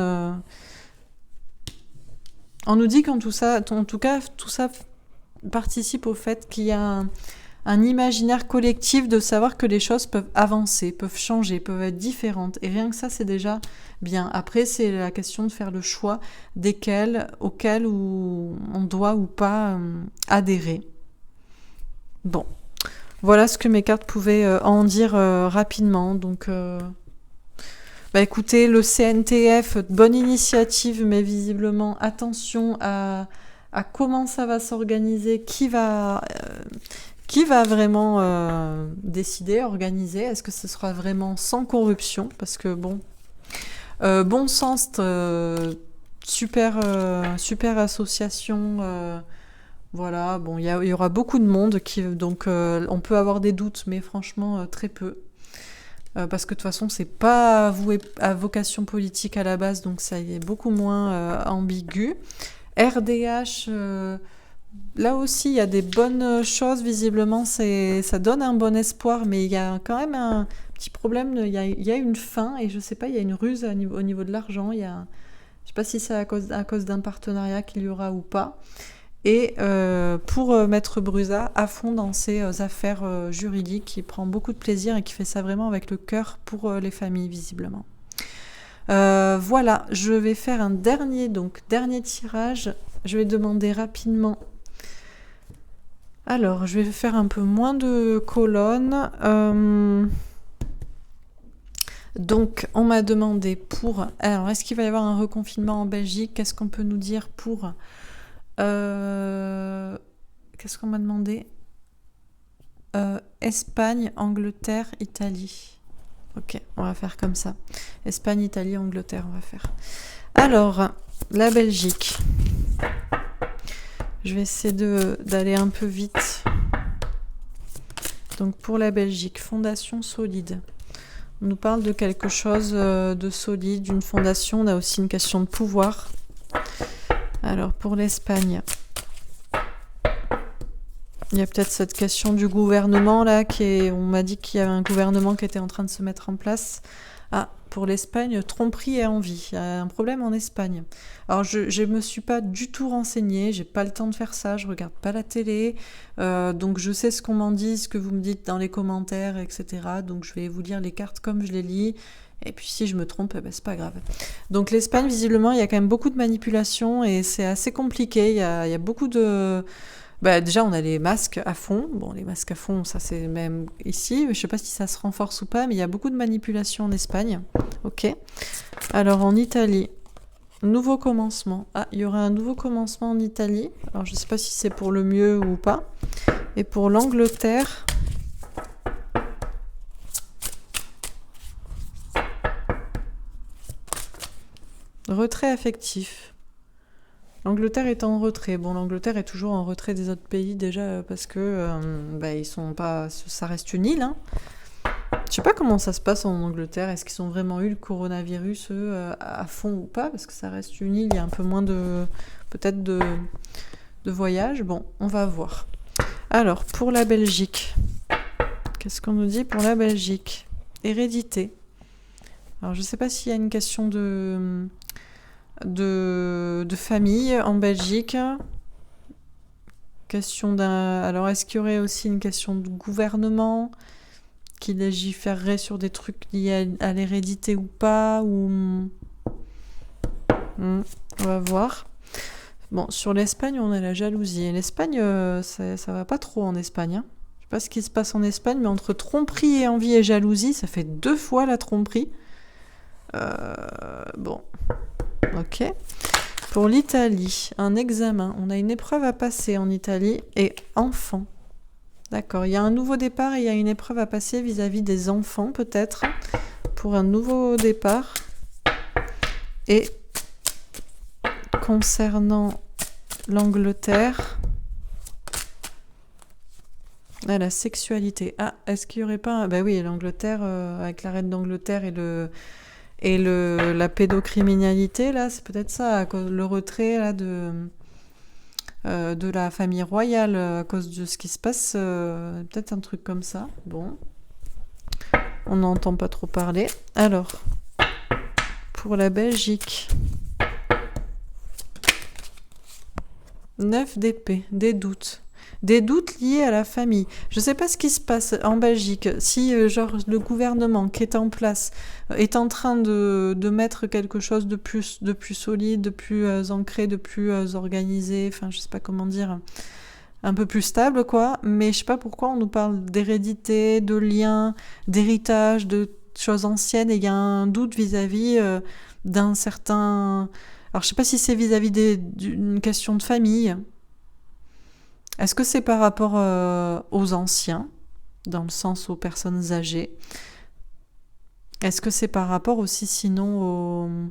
on nous dit qu'en tout ça, en tout cas, tout ça participe au fait qu'il y a un imaginaire collectif de savoir que les choses peuvent avancer, peuvent changer, peuvent être différentes. Et rien que ça, c'est déjà bien. Après, c'est la question de faire le choix auxquels on doit ou pas adhérer. Bon, voilà ce que mes cartes pouvaient en dire rapidement. Donc, écoutez, le CNTF, bonne initiative, mais visiblement, attention à comment ça va s'organiser, qui va vraiment décider, organiser. Est-ce que ce sera vraiment sans corruption? Parce que bon sens, super association. Voilà, bon, il y aura beaucoup de monde, donc on peut avoir des doutes, mais franchement très peu. Parce que de toute façon, c'est pas voué à vocation politique à la base, donc ça y est beaucoup moins ambigu. RDH... là aussi, il y a des bonnes choses, visiblement, ça donne un bon espoir, mais il y a quand même un petit problème, il y a une fin, et je sais pas, il y a une ruse au niveau de l'argent, je sais pas si c'est à cause d'un partenariat qu'il y aura ou pas, et pour Maître Brusa, à fond dans ses affaires juridiques, il prend beaucoup de plaisir et qui fait ça vraiment avec le cœur pour les familles, visiblement. Voilà, je vais faire un dernier tirage. Je vais demander rapidement. Alors, je vais faire un peu moins de colonnes. Donc, on m'a demandé pour... Alors, est-ce qu'il va y avoir un reconfinement en Belgique? Qu'est-ce qu'on peut nous dire pour... Qu'est-ce qu'on m'a demandé? Espagne, Angleterre, Italie. Ok, on va faire comme ça. Espagne, Italie, Angleterre, on va faire. Alors, la Belgique. Je vais essayer d'aller un peu vite. Donc pour la Belgique, fondation solide. On nous parle de quelque chose de solide, d'une fondation. On a aussi une question de pouvoir. Alors pour l'Espagne, il y a peut-être cette question du gouvernement là, on m'a dit qu'il y avait un gouvernement qui était en train de se mettre en place. Ah, pour l'Espagne, tromperie et envie. Il y a un problème en Espagne. Alors, je me suis pas du tout renseignée, j'ai pas le temps de faire ça, je regarde pas la télé, donc je sais ce qu'on m'en dit, ce que vous me dites dans les commentaires, etc. Donc, je vais vous lire les cartes comme je les lis. Et puis, si je me trompe, c'est pas grave. Donc, l'Espagne, visiblement, il y a quand même beaucoup de manipulations et c'est assez compliqué. Il y a beaucoup de... déjà, on a les masques à fond. Bon, les masques à fond, ça c'est même ici. Je sais pas si ça se renforce ou pas, mais il y a beaucoup de manipulations en Espagne. Ok. Alors, en Italie, nouveau commencement. Ah, il y aura un nouveau commencement en Italie. Alors, je sais pas si c'est pour le mieux ou pas. Et pour l'Angleterre... retrait affectif. L'Angleterre est en retrait. Bon, l'Angleterre est toujours en retrait des autres pays déjà parce que ils sont pas. Ça reste une île. Hein. Je sais pas comment ça se passe en Angleterre. Est-ce qu'ils ont vraiment eu le coronavirus à fond ou pas? Parce que ça reste une île. Il y a un peu moins de peut-être de voyages. Bon, on va voir. Alors pour la Belgique, qu'est-ce qu'on nous dit pour la Belgique? Hérédité. Alors je sais pas s'il y a une question de famille en Belgique. Question alors, est-ce qu'il y aurait aussi une question de gouvernement qui légiférerait sur des trucs liés à l'hérédité ou pas on va voir. Bon, sur l'Espagne, on a la jalousie. Et l'Espagne, ça va pas trop en Espagne. Hein. Je sais pas ce qui se passe en Espagne, mais entre tromperie et envie et jalousie, ça fait 2 fois la tromperie. Bon, ok. Pour l'Italie, un examen. On a une épreuve à passer en Italie et enfant. D'accord, il y a un nouveau départ et il y a une épreuve à passer vis-à-vis des enfants, peut-être, pour un nouveau départ. Et concernant l'Angleterre, la sexualité. Ah, est-ce qu'il n'y aurait pas... Ben oui, l'Angleterre, avec la reine d'Angleterre et la pédocriminalité, là, c'est peut-être ça, à cause le retrait là, de la famille royale à cause de ce qui se passe, peut-être un truc comme ça. Bon, on n'entend pas trop parler. Alors, pour la Belgique, 9 d'épée, des doutes. Des doutes liés à la famille. Je ne sais pas ce qui se passe en Belgique. Si genre le gouvernement qui est en place est en train de mettre quelque chose de plus solide, de plus ancré, de plus organisé, enfin je sais pas comment dire, un peu plus stable quoi. Mais je sais pas pourquoi on nous parle d'hérédité, de liens, d'héritage, de choses anciennes et il y a un doute vis-à-vis d'un certain... Alors je sais pas si c'est vis-à-vis d'une question de famille. Est-ce que c'est par rapport aux anciens, dans le sens aux personnes âgées? Est-ce que c'est par rapport aussi sinon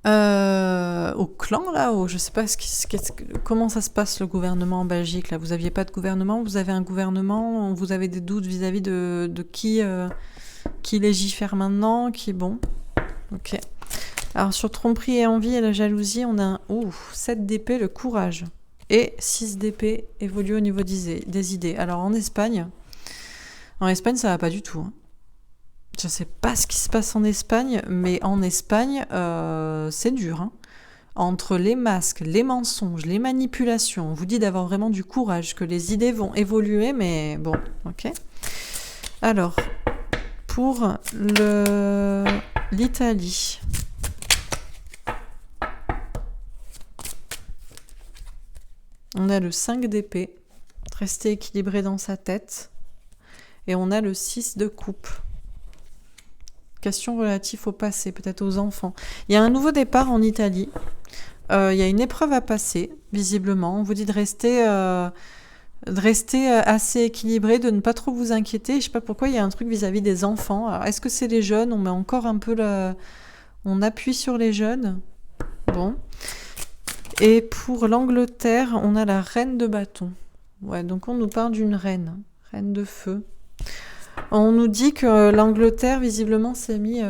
au clan là, je sais pas comment ça se passe le gouvernement en Belgique là. Vous n'aviez pas de gouvernement, vous avez un gouvernement, vous avez des doutes vis-à-vis de qui légifère maintenant, qui bon. Ok. Alors sur tromperie et envie et la jalousie, on a un 7 d'épée, le courage. Et 6 d'épée évolue au niveau des idées. Alors en Espagne, ça va pas du tout. Hein. Je sais pas ce qui se passe en Espagne, mais en Espagne, c'est dur. Hein. Entre les masques, les mensonges, les manipulations, on vous dit d'avoir vraiment du courage, que les idées vont évoluer, mais bon, ok. Alors, pour l'Italie... On a le 5 d'épée, rester équilibré dans sa tête. Et on a le 6 de coupe. Question relative au passé, peut-être aux enfants. Il y a un nouveau départ en Italie. Il y a une épreuve à passer, visiblement. On vous dit de rester assez équilibré, de ne pas trop vous inquiéter. Je ne sais pas pourquoi il y a un truc vis-à-vis des enfants. Alors, est-ce que c'est les jeunes? On met encore un peu on appuie sur les jeunes. Bon. Et pour l'Angleterre, on a la reine de bâton. Ouais, donc on nous parle d'une reine de feu. On nous dit que l'Angleterre, visiblement, s'est mis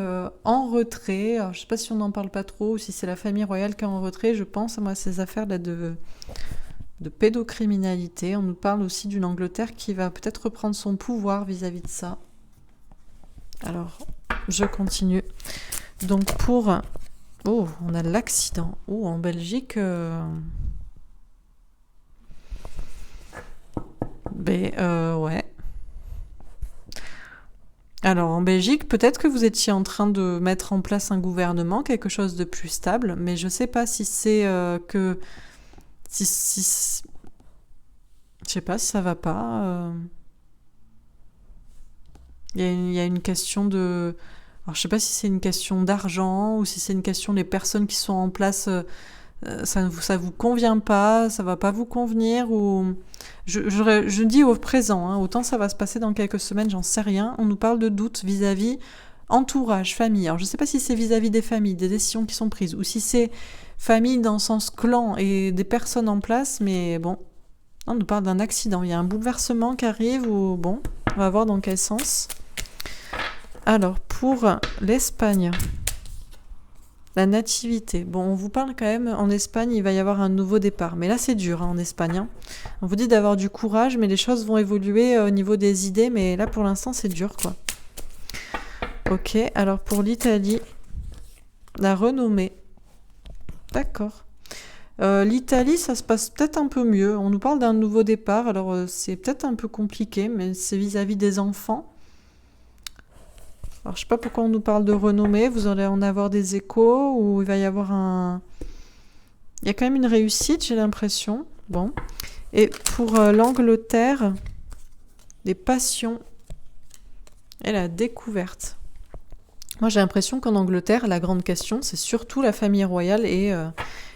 en retrait. Alors, je ne sais pas si on n'en parle pas trop ou si c'est la famille royale qui est en retrait. Je pense à ces affaires là de pédocriminalité. On nous parle aussi d'une Angleterre qui va peut-être reprendre son pouvoir vis-à-vis de ça. Alors, je continue. Donc pour... Oh, on a l'accident. Oh, en Belgique... ouais. Alors, en Belgique, peut-être que vous étiez en train de mettre en place un gouvernement, quelque chose de plus stable, mais je ne sais pas si c'est que... Je sais pas si ça va pas. Il y a une question de... Alors, je sais pas si c'est une question d'argent ou si c'est une question des personnes qui sont en place, ça vous convient pas, ça va pas vous convenir ou... Je dis au présent, hein, autant ça va se passer dans quelques semaines, j'en sais rien. On nous parle de doutes vis-à-vis entourage, famille. Alors, je sais pas si c'est vis-à-vis des familles, des décisions qui sont prises ou si c'est famille dans le sens clan et des personnes en place, mais bon, on nous parle d'un accident. Il y a un bouleversement qui arrive ou bon, on va voir dans quel sens. Alors, pour l'Espagne, la nativité. Bon, on vous parle quand même, en Espagne, il va y avoir un nouveau départ. Mais là, c'est dur, hein, en Espagne. Hein. On vous dit d'avoir du courage, mais les choses vont évoluer au niveau des idées. Mais là, pour l'instant, c'est dur, quoi. Ok, alors pour l'Italie, la renommée. D'accord. L'Italie, ça se passe peut-être un peu mieux. On nous parle d'un nouveau départ. Alors, c'est peut-être un peu compliqué, mais c'est vis-à-vis des enfants. Alors, je sais pas pourquoi on nous parle de renommée. Vous allez en avoir des échos ou il va y avoir un... Il y a quand même une réussite, j'ai l'impression. Bon. Et pour l'Angleterre, des passions et la découverte. Moi, j'ai l'impression qu'en Angleterre, la grande question, c'est surtout la famille royale et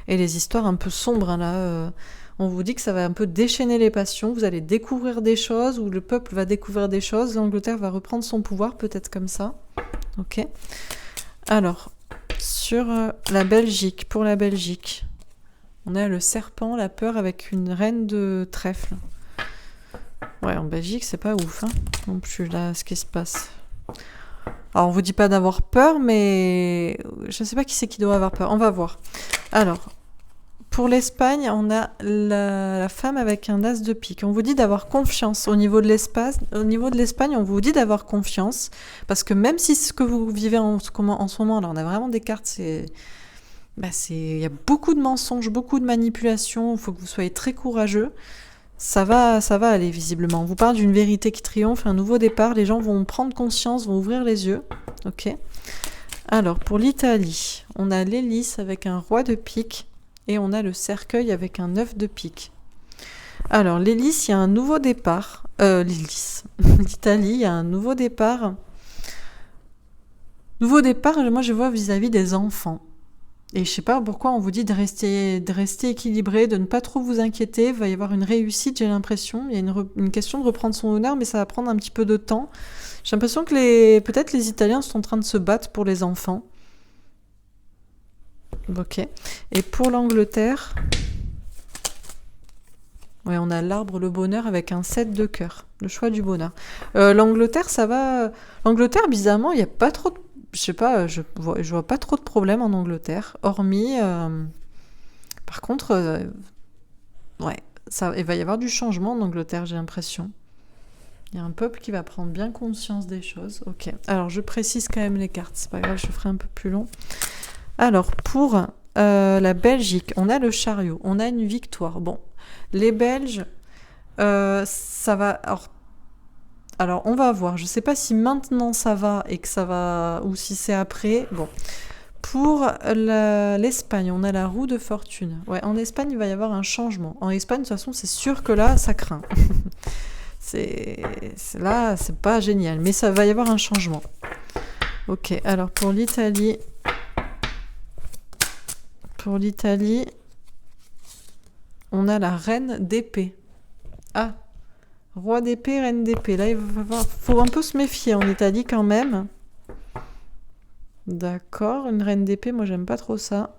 les histoires un peu sombres, hein, là. On vous dit que ça va un peu déchaîner les passions, vous allez découvrir des choses, ou le peuple va découvrir des choses, l'Angleterre va reprendre son pouvoir, peut-être comme ça. Ok. Alors, sur la Belgique, pour la Belgique, on a le serpent, la peur avec une reine de trèfle. Ouais, en Belgique, c'est pas ouf, hein, non plus, là, ce qui se passe. Alors, on vous dit pas d'avoir peur, mais je ne sais pas qui c'est qui doit avoir peur. On va voir. Alors, pour l'Espagne, on a la femme avec un as de pique. On vous dit d'avoir confiance au niveau de l'espace. Au niveau de l'Espagne, on vous dit d'avoir confiance. Parce que même si ce que vous vivez en ce moment, là, on a vraiment des cartes, il y a beaucoup de mensonges, beaucoup de manipulations. Il faut que vous soyez très courageux. Ça va aller visiblement. On vous parle d'une vérité qui triomphe, un nouveau départ. Les gens vont prendre conscience, vont ouvrir les yeux. Ok. Alors, pour l'Italie, on a l'hélice avec un roi de pique et on a le cercueil avec un 9 de pique. Alors, l'hélice, il y a un nouveau départ. L'hélice. L'Italie, il y a un nouveau départ. Nouveau départ, moi, je vois vis-à-vis des enfants. Et je sais pas pourquoi on vous dit de rester équilibré, de ne pas trop vous inquiéter. Il va y avoir une réussite, j'ai l'impression. Il y a une question de reprendre son honneur, mais ça va prendre un petit peu de temps. J'ai l'impression que peut-être les Italiens sont en train de se battre pour les enfants. Ok. Et pour l'Angleterre, ouais, on a l'arbre, le bonheur avec un 7 de cœur. Le choix du bonheur. L'Angleterre, ça va. L'Angleterre, bizarrement, il n'y a pas trop de. Je sais pas, je vois pas trop de problèmes en Angleterre, hormis. Par contre, ouais, il va y avoir du changement en Angleterre, j'ai l'impression. Il y a un peuple qui va prendre bien conscience des choses. Ok, alors je précise quand même les cartes, c'est pas grave, je ferai un peu plus long. Alors, pour la Belgique, on a le chariot, on a une victoire. Bon, les Belges, ça va. Alors, on va voir. Je ne sais pas si maintenant ça va et que ça va, ou si c'est après. Bon. Pour l'Espagne, on a la roue de fortune. Ouais, en Espagne, il va y avoir un changement. En Espagne, de toute façon, c'est sûr que là, ça craint. Là, c'est pas génial, mais ça va y avoir un changement. Ok, alors pour l'Italie, on a la reine d'épée. Ah, roi d'épée, reine d'épée. Là, il faut un peu se méfier en Italie quand même. D'accord, une reine d'épée, moi j'aime pas trop ça.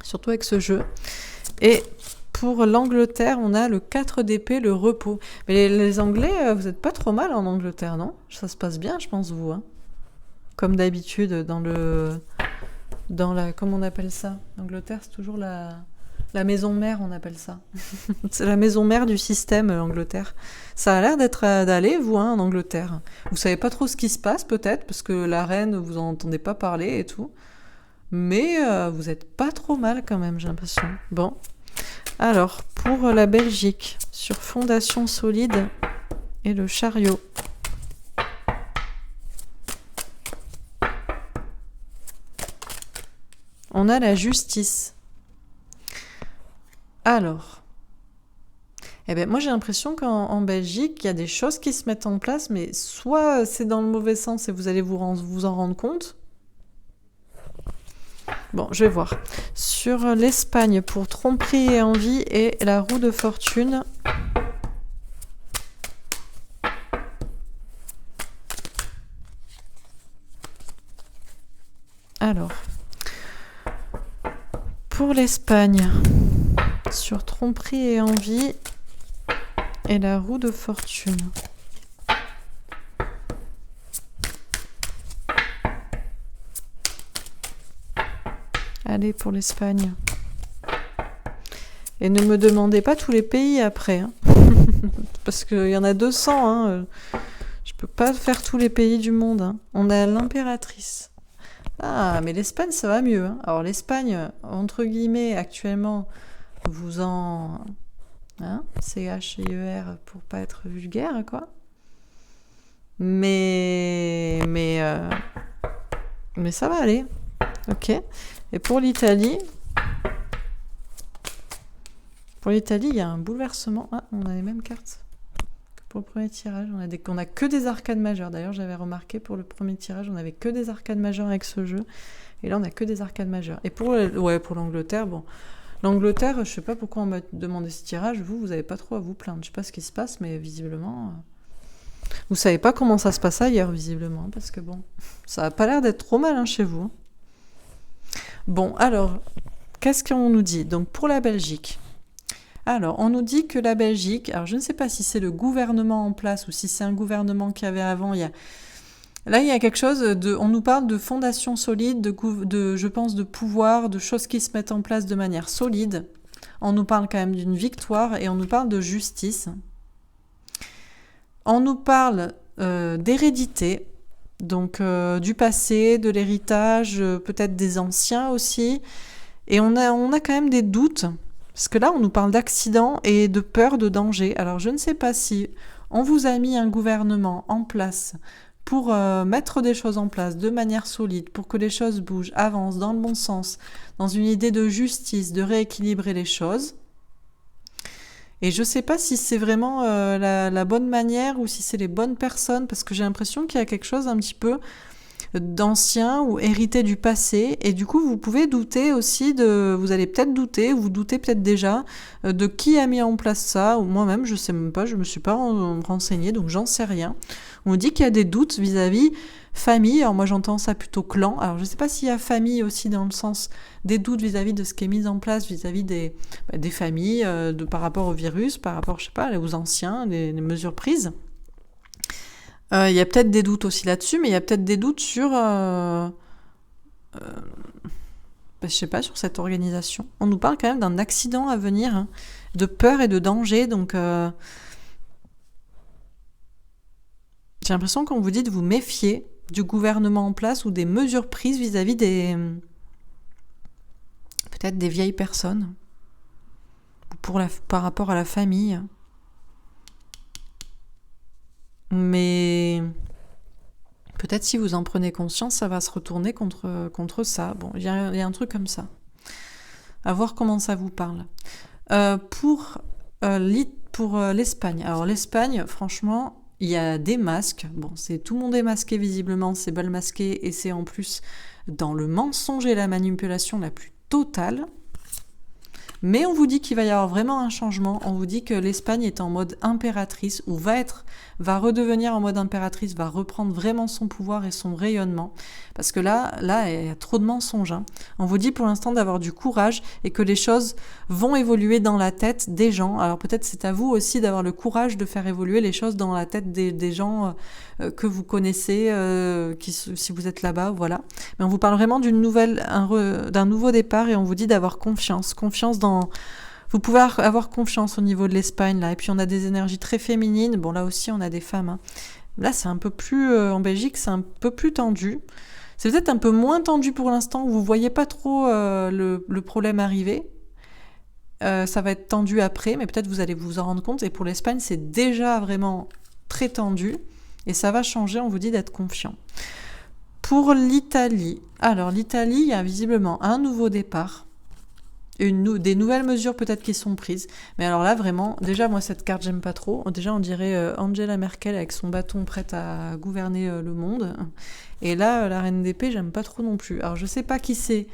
Surtout avec ce jeu. Et pour l'Angleterre, on a le 4 d'épée, le repos. Mais les Anglais, vous êtes pas trop mal en Angleterre, non? Ça se passe bien, je pense, vous. Hein. Comme d'habitude, dans la... Comment on appelle ça? L'Angleterre, c'est toujours la maison mère, on appelle ça. C'est la maison mère du système, l'Angleterre. Ça a l'air d'aller, vous, hein, en Angleterre. Vous savez pas trop ce qui se passe, peut-être, parce que la reine, vous en entendez pas parler et tout. Mais vous êtes pas trop mal, quand même, j'ai l'impression. Bon. Alors, pour la Belgique, sur fondation solide et le chariot. On a la justice. Alors, moi j'ai l'impression qu'en Belgique, il y a des choses qui se mettent en place, mais soit c'est dans le mauvais sens et vous allez vous en rendre compte. Bon, je vais voir. Sur l'Espagne, pour tromperie et envie et la roue de fortune. Alors, pour l'Espagne, sur tromperie et envie et la roue de fortune. Allez, pour l'Espagne. Et ne me demandez pas tous les pays après. Hein. Parce qu'il y en a 200. Hein. Je peux pas faire tous les pays du monde. Hein. On a l'impératrice. Ah, mais l'Espagne, ça va mieux. Hein. Alors l'Espagne, entre guillemets, actuellement, vous en... Hein, CHIER pour pas être vulgaire, quoi. Mais ça va aller. Ok. Et pour l'Italie, il y a un bouleversement. Ah, on a les mêmes cartes que pour le premier tirage. On a que des arcades majeures. D'ailleurs, j'avais remarqué pour le premier tirage, on avait que des arcades majeures avec ce jeu. Et là, on a que des arcades majeures. Et pour l'Angleterre, bon... L'Angleterre, je sais pas pourquoi on m'a demandé ce tirage. Vous avez pas trop à vous plaindre. Je sais pas ce qui se passe, mais visiblement... Vous savez pas comment ça se passe ailleurs, visiblement. Parce que bon, ça a pas l'air d'être trop mal chez vous. Bon, alors, qu'est-ce qu'on nous dit? Donc, pour la Belgique... Alors, on nous dit que la Belgique, alors je ne sais pas si c'est le gouvernement en place ou si c'est un gouvernement qu'il y avait avant, là, il y a quelque chose on nous parle de fondations solides, je pense, de pouvoir, de choses qui se mettent en place de manière solide. On nous parle quand même d'une victoire et on nous parle de justice. On nous parle d'hérédité, donc du passé, de l'héritage, peut-être des anciens aussi. Et on a quand même des doutes. Parce que là, on nous parle d'accidents et de peur, de danger. Alors, je ne sais pas si on vous a mis un gouvernement en place pour mettre des choses en place de manière solide, pour que les choses bougent, avancent dans le bon sens, dans une idée de justice, de rééquilibrer les choses. Et je ne sais pas si c'est vraiment la bonne manière ou si c'est les bonnes personnes, parce que j'ai l'impression qu'il y a quelque chose un petit peu d'ancien ou hérité du passé, et du coup vous pouvez douter aussi vous allez peut-être douter, ou vous doutez peut-être déjà de qui a mis en place ça, ou moi-même je sais même pas, je me suis pas renseignée, donc j'en sais rien. On dit qu'il y a des doutes vis-à-vis famille, alors moi j'entends ça plutôt clan, alors je sais pas s'il y a famille aussi dans le sens des doutes vis-à-vis de ce qui est mis en place vis-à-vis des familles, par rapport au virus, par rapport, je sais pas, aux anciens, les mesures prises. Il y a peut-être des doutes aussi là-dessus, mais il y a peut-être des doutes sur, je sais pas, sur cette organisation. On nous parle quand même d'un accident à venir, hein, de peur et de danger, donc j'ai l'impression qu'on vous dit de vous méfier du gouvernement en place ou des mesures prises vis-à-vis peut-être des vieilles personnes, par rapport à la famille. Mais peut-être si vous en prenez conscience, ça va se retourner contre ça. Bon, il y a un truc comme ça. À voir comment ça vous parle. Pour l'Espagne. Alors l'Espagne, franchement, il y a des masques. Bon, tout le monde est masqué visiblement, c'est bal masqué, et c'est en plus dans le mensonge et la manipulation la plus totale. Mais on vous dit qu'il va y avoir vraiment un changement. On vous dit que l'Espagne est en mode impératrice, ou va redevenir en mode impératrice, va reprendre vraiment son pouvoir et son rayonnement. Parce que là, il y a trop de mensonges. Hein. On vous dit pour l'instant d'avoir du courage et que les choses vont évoluer dans la tête des gens. Alors peut-être c'est à vous aussi d'avoir le courage de faire évoluer les choses dans la tête des gens que vous connaissez, si vous êtes là-bas, voilà. Mais on vous parle vraiment d'un nouveau départ, et on vous dit d'avoir confiance dans... Vous pouvez avoir confiance au niveau de l'Espagne, là. Et puis on a des énergies très féminines. Bon, là aussi on a des femmes. Hein. Là c'est un peu plus... en Belgique c'est un peu plus tendu. C'est peut-être un peu moins tendu pour l'instant, où vous voyez pas trop le problème arriver. Ça va être tendu après, mais peut-être vous allez vous en rendre compte. Et pour l'Espagne, c'est déjà vraiment très tendu. Et ça va changer, on vous dit d'être confiant. Pour l'Italie. Alors l'Italie, il y a visiblement un nouveau départ. Des nouvelles mesures peut-être qui sont prises. Mais alors là, vraiment, déjà, moi, cette carte, j'aime pas trop. Déjà, on dirait Angela Merkel avec son bâton prête à gouverner le monde. Et là, la reine d'épée, j'aime pas trop non plus. Alors, je sais pas qui c'est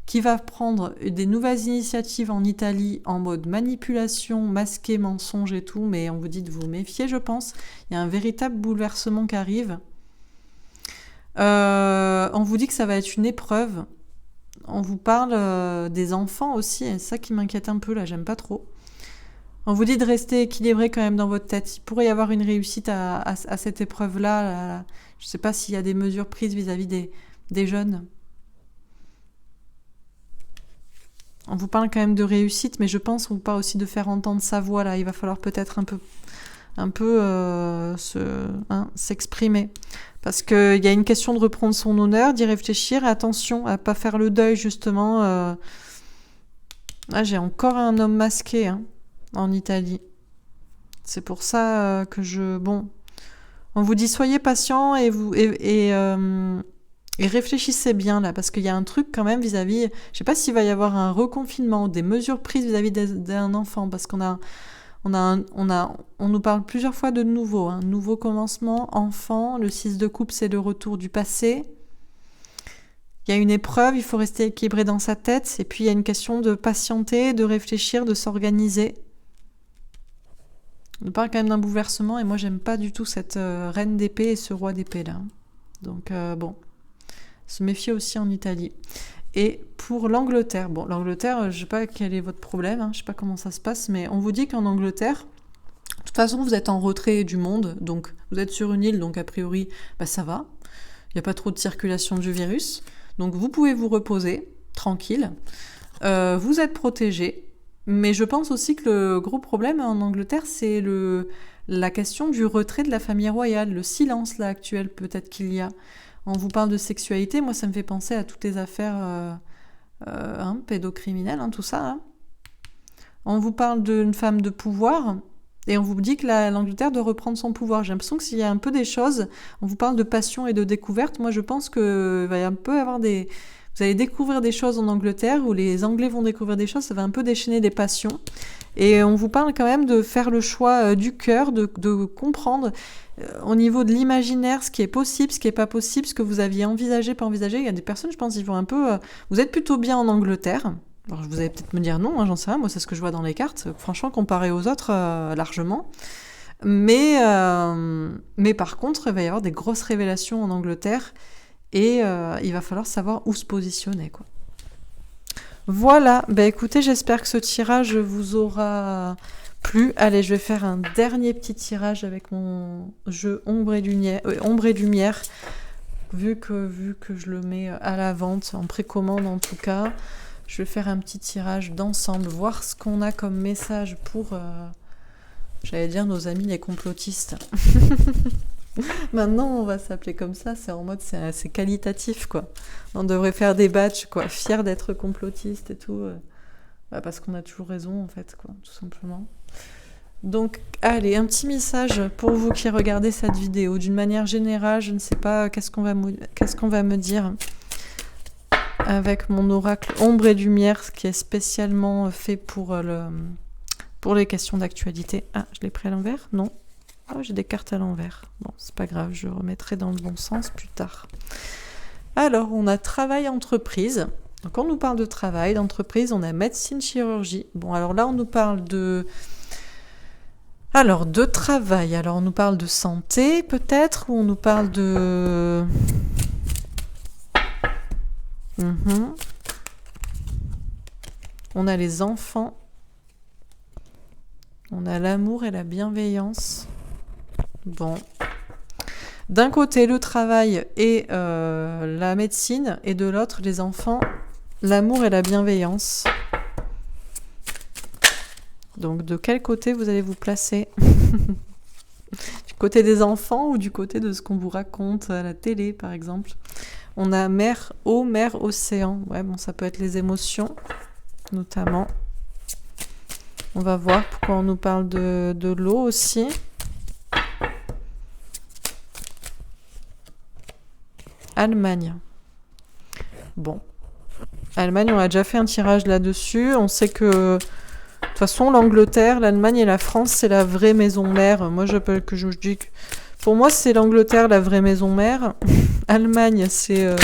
qui va prendre des nouvelles initiatives en Italie en mode manipulation, masqué, mensonge et tout, mais on vous dit de vous méfier, je pense. Il y a un véritable bouleversement qui arrive. On vous dit que ça va être une épreuve. On vous parle des enfants aussi, et c'est ça qui m'inquiète un peu, là, j'aime pas trop. On vous dit de rester équilibré quand même dans votre tête. Il pourrait y avoir une réussite à cette épreuve-là. Je sais pas s'il y a des mesures prises vis-à-vis des jeunes. On vous parle quand même de réussite, mais je pense qu'on vous parle aussi de faire entendre sa voix, là. Il va falloir peut-être un peu s'exprimer. Parce qu'il y a une question de reprendre son honneur, d'y réfléchir, et attention à pas faire le deuil, justement. Là, j'ai encore un homme masqué en Italie. C'est pour ça que Bon, on vous dit soyez patient et réfléchissez bien, là, parce qu'il y a un truc quand même vis-à-vis... Je sais pas s'il va y avoir un reconfinement, des mesures prises vis-à-vis d'un enfant, parce qu'on On nous parle plusieurs fois de nouveau, hein. Nouveau commencement, enfant, le 6 de coupe, c'est le retour du passé. Il y a une épreuve, il faut rester équilibré dans sa tête, et puis il y a une question de patienter, de réfléchir, de s'organiser. On parle quand même d'un bouleversement, et moi j'aime pas du tout cette reine d'épée et ce roi d'épée là. Donc bon, se méfier aussi en Italie. Et pour l'Angleterre, bon, l'Angleterre, je sais pas quel est votre problème, hein, je sais pas comment ça se passe, mais on vous dit qu'en Angleterre, de toute façon, vous êtes en retrait du monde, donc vous êtes sur une île, donc a priori, ça va. Il n'y a pas trop de circulation du virus. Donc vous pouvez vous reposer, tranquille. Vous êtes protégé. Mais je pense aussi que le gros problème en Angleterre, c'est la question du retrait de la famille royale, le silence là actuel peut-être qu'il y a. On vous parle de sexualité, moi ça me fait penser à toutes les affaires pédocriminelles, tout ça. Hein. On vous parle d'une femme de pouvoir, et on vous dit que l'Angleterre doit reprendre son pouvoir. J'ai l'impression qu'il y a un peu des choses, on vous parle de passion et de découverte, moi je pense qu'il va y un peu avoir des... Vous allez découvrir des choses en Angleterre, où les Anglais vont découvrir des choses, ça va un peu déchaîner des passions. Et on vous parle quand même de faire le choix du cœur, de comprendre au niveau de l'imaginaire ce qui est possible, ce qui n'est pas possible, ce que vous aviez envisagé, pas envisagé. Il y a des personnes, je pense, ils vont un peu... vous êtes plutôt bien en Angleterre. Alors, vous allez peut-être me dire non, hein, j'en sais rien, moi c'est ce que je vois dans les cartes. Franchement, comparé aux autres, largement. Mais par contre, il va y avoir des grosses révélations en Angleterre. Et il va falloir savoir où se positionner, quoi. Voilà, écoutez, j'espère que ce tirage vous aura plu. Allez, je vais faire un dernier petit tirage avec mon jeu Ombre et Lumière, vu que je le mets à la vente, en précommande en tout cas. Je vais faire un petit tirage d'ensemble, voir ce qu'on a comme message pour, j'allais dire, nos amis les complotistes. Maintenant, on va s'appeler comme ça, c'est en mode, c'est qualitatif, quoi. On devrait faire des badges, quoi, fiers d'être complotistes et tout, parce qu'on a toujours raison, en fait, quoi, tout simplement. Donc, allez, un petit message pour vous qui regardez cette vidéo. D'une manière générale, je ne sais pas qu'est-ce qu'on va me dire avec mon oracle Ombre et Lumière, qui est spécialement fait pour les questions d'actualité. Ah, je l'ai pris à l'envers? Non. Oh, j'ai des cartes à l'envers. Bon, c'est pas grave, je remettrai dans le bon sens plus tard. Alors, on a travail entreprise. Donc, quand on nous parle de travail, d'entreprise, on a médecine, chirurgie. Bon, alors là, on nous parle de travail. Alors, on nous parle de santé, peut-être, ou on nous parle de... On a les enfants. On a l'amour et la bienveillance. Bon. D'un côté, le travail et la médecine, et de l'autre, les enfants, l'amour et la bienveillance. Donc, de quel côté vous allez vous placer? Du côté des enfants ou du côté de ce qu'on vous raconte à la télé, par exemple? On a mer, eau, mer, océan. Ouais, bon, ça peut être les émotions, notamment. On va voir pourquoi on nous parle de l'eau aussi. Allemagne. Bon. Allemagne, on a déjà fait un tirage là-dessus. On sait que, de toute façon, l'Angleterre, l'Allemagne et la France, c'est la vraie maison mère. Moi, je dis que... Pour moi, c'est l'Angleterre, la vraie maison mère. Allemagne, c'est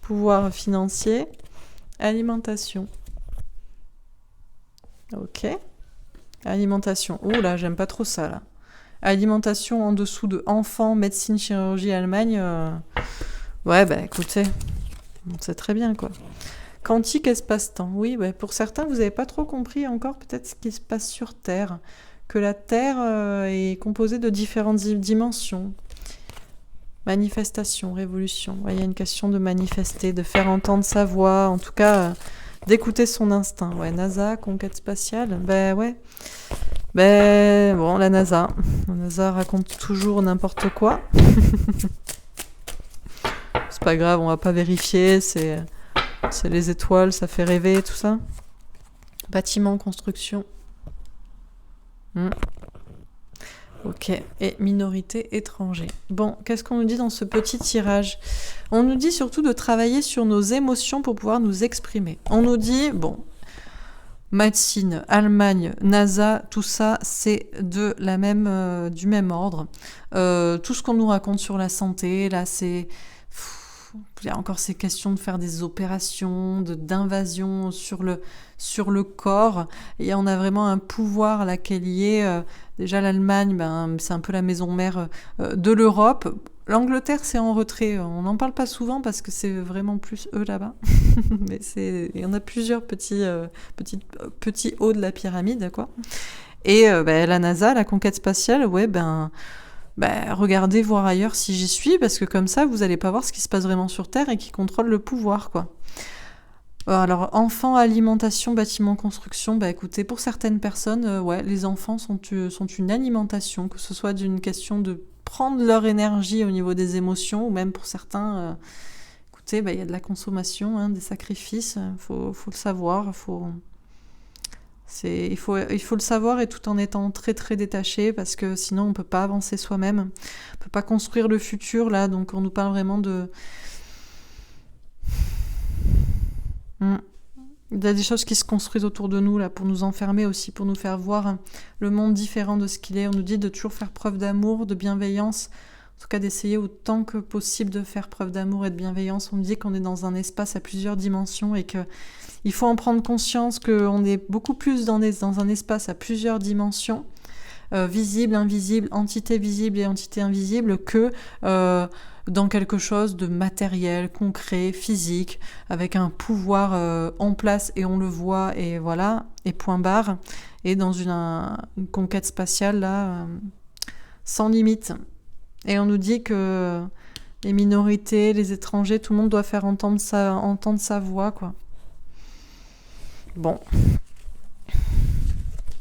pouvoir financier. Alimentation. Ok. Alimentation. Oh là, j'aime pas trop ça, là. Alimentation en dessous de enfants, médecine, chirurgie, Allemagne... Ouais, écoutez, c'est très bien, quoi. Quantique, espace-temps. Oui, pour certains, vous n'avez pas trop compris encore peut-être ce qui se passe sur Terre. Que la Terre est composée de différentes dimensions. Manifestation, révolution. Il y a une question de manifester, de faire entendre sa voix, en tout cas, d'écouter son instinct. Ouais, NASA, conquête spatiale, ouais. Bon, la NASA. La NASA raconte toujours n'importe quoi. C'est pas grave, on va pas vérifier, c'est les étoiles, ça fait rêver, tout ça. Bâtiment, construction. Ok, et minorité étranger. Bon, qu'est-ce qu'on nous dit dans ce petit tirage? On nous dit surtout de travailler sur nos émotions pour pouvoir nous exprimer. On nous dit, bon, médecine, Allemagne, NASA, tout ça, c'est du même ordre. Tout ce qu'on nous raconte sur la santé, là, il y a encore ces questions de faire des opérations, d'invasion sur le corps. Et on a vraiment un pouvoir là qui est lié. Déjà, l'Allemagne, c'est un peu la maison mère de l'Europe. L'Angleterre, c'est en retrait. On n'en parle pas souvent parce que c'est vraiment plus eux là-bas. Mais il y en a plusieurs petits hauts de la pyramide, quoi. Et la NASA, la conquête spatiale, ouais, regardez voir ailleurs si j'y suis, parce que comme ça, vous n'allez pas voir ce qui se passe vraiment sur Terre et qui contrôle le pouvoir, quoi. Alors, enfants, alimentation, bâtiment, construction, écoutez, pour certaines personnes, ouais, les enfants sont une alimentation, que ce soit d'une question de prendre leur énergie au niveau des émotions, ou même pour certains, écoutez, il y a de la consommation, hein, des sacrifices, faut le savoir, il faut le savoir, et tout en étant très très détaché, parce que sinon on peut pas avancer soi-même, on peut pas construire le futur là. Donc on nous parle vraiment de il y a des choses qui se construisent autour de nous là pour nous enfermer aussi, pour nous faire voir le monde différent de ce qu'il est. On nous dit de toujours faire preuve d'amour, de bienveillance, en tout cas d'essayer autant que possible de faire preuve d'amour et de bienveillance. On me dit qu'on est dans un espace à plusieurs dimensions et que il faut en prendre conscience, qu'on est beaucoup plus dans un espace à plusieurs dimensions, visible, invisible, entité visible et entité invisible, que dans quelque chose de matériel, concret, physique, avec un pouvoir en place et on le voit, et voilà, et point barre, et dans une conquête spatiale là, sans limite. Et on nous dit que les minorités, les étrangers, tout le monde doit faire entendre sa voix, quoi. Bon.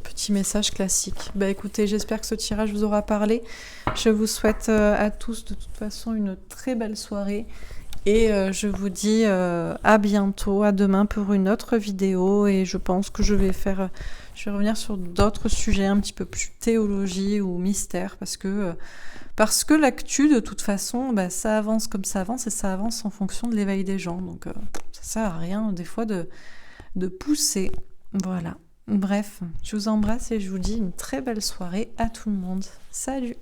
Petit message classique. Écoutez, j'espère que ce tirage vous aura parlé. Je vous souhaite à tous de toute façon une très belle soirée. Et je vous dis à bientôt, à demain pour une autre vidéo. Et je pense que je vais revenir sur d'autres sujets, un petit peu plus théologie ou mystère, parce que l'actu, de toute façon, ça avance comme ça avance, et ça avance en fonction de l'éveil des gens. Donc ça sert à rien des fois de pousser. Voilà. Bref, je vous embrasse et je vous dis une très belle soirée à tout le monde. Salut!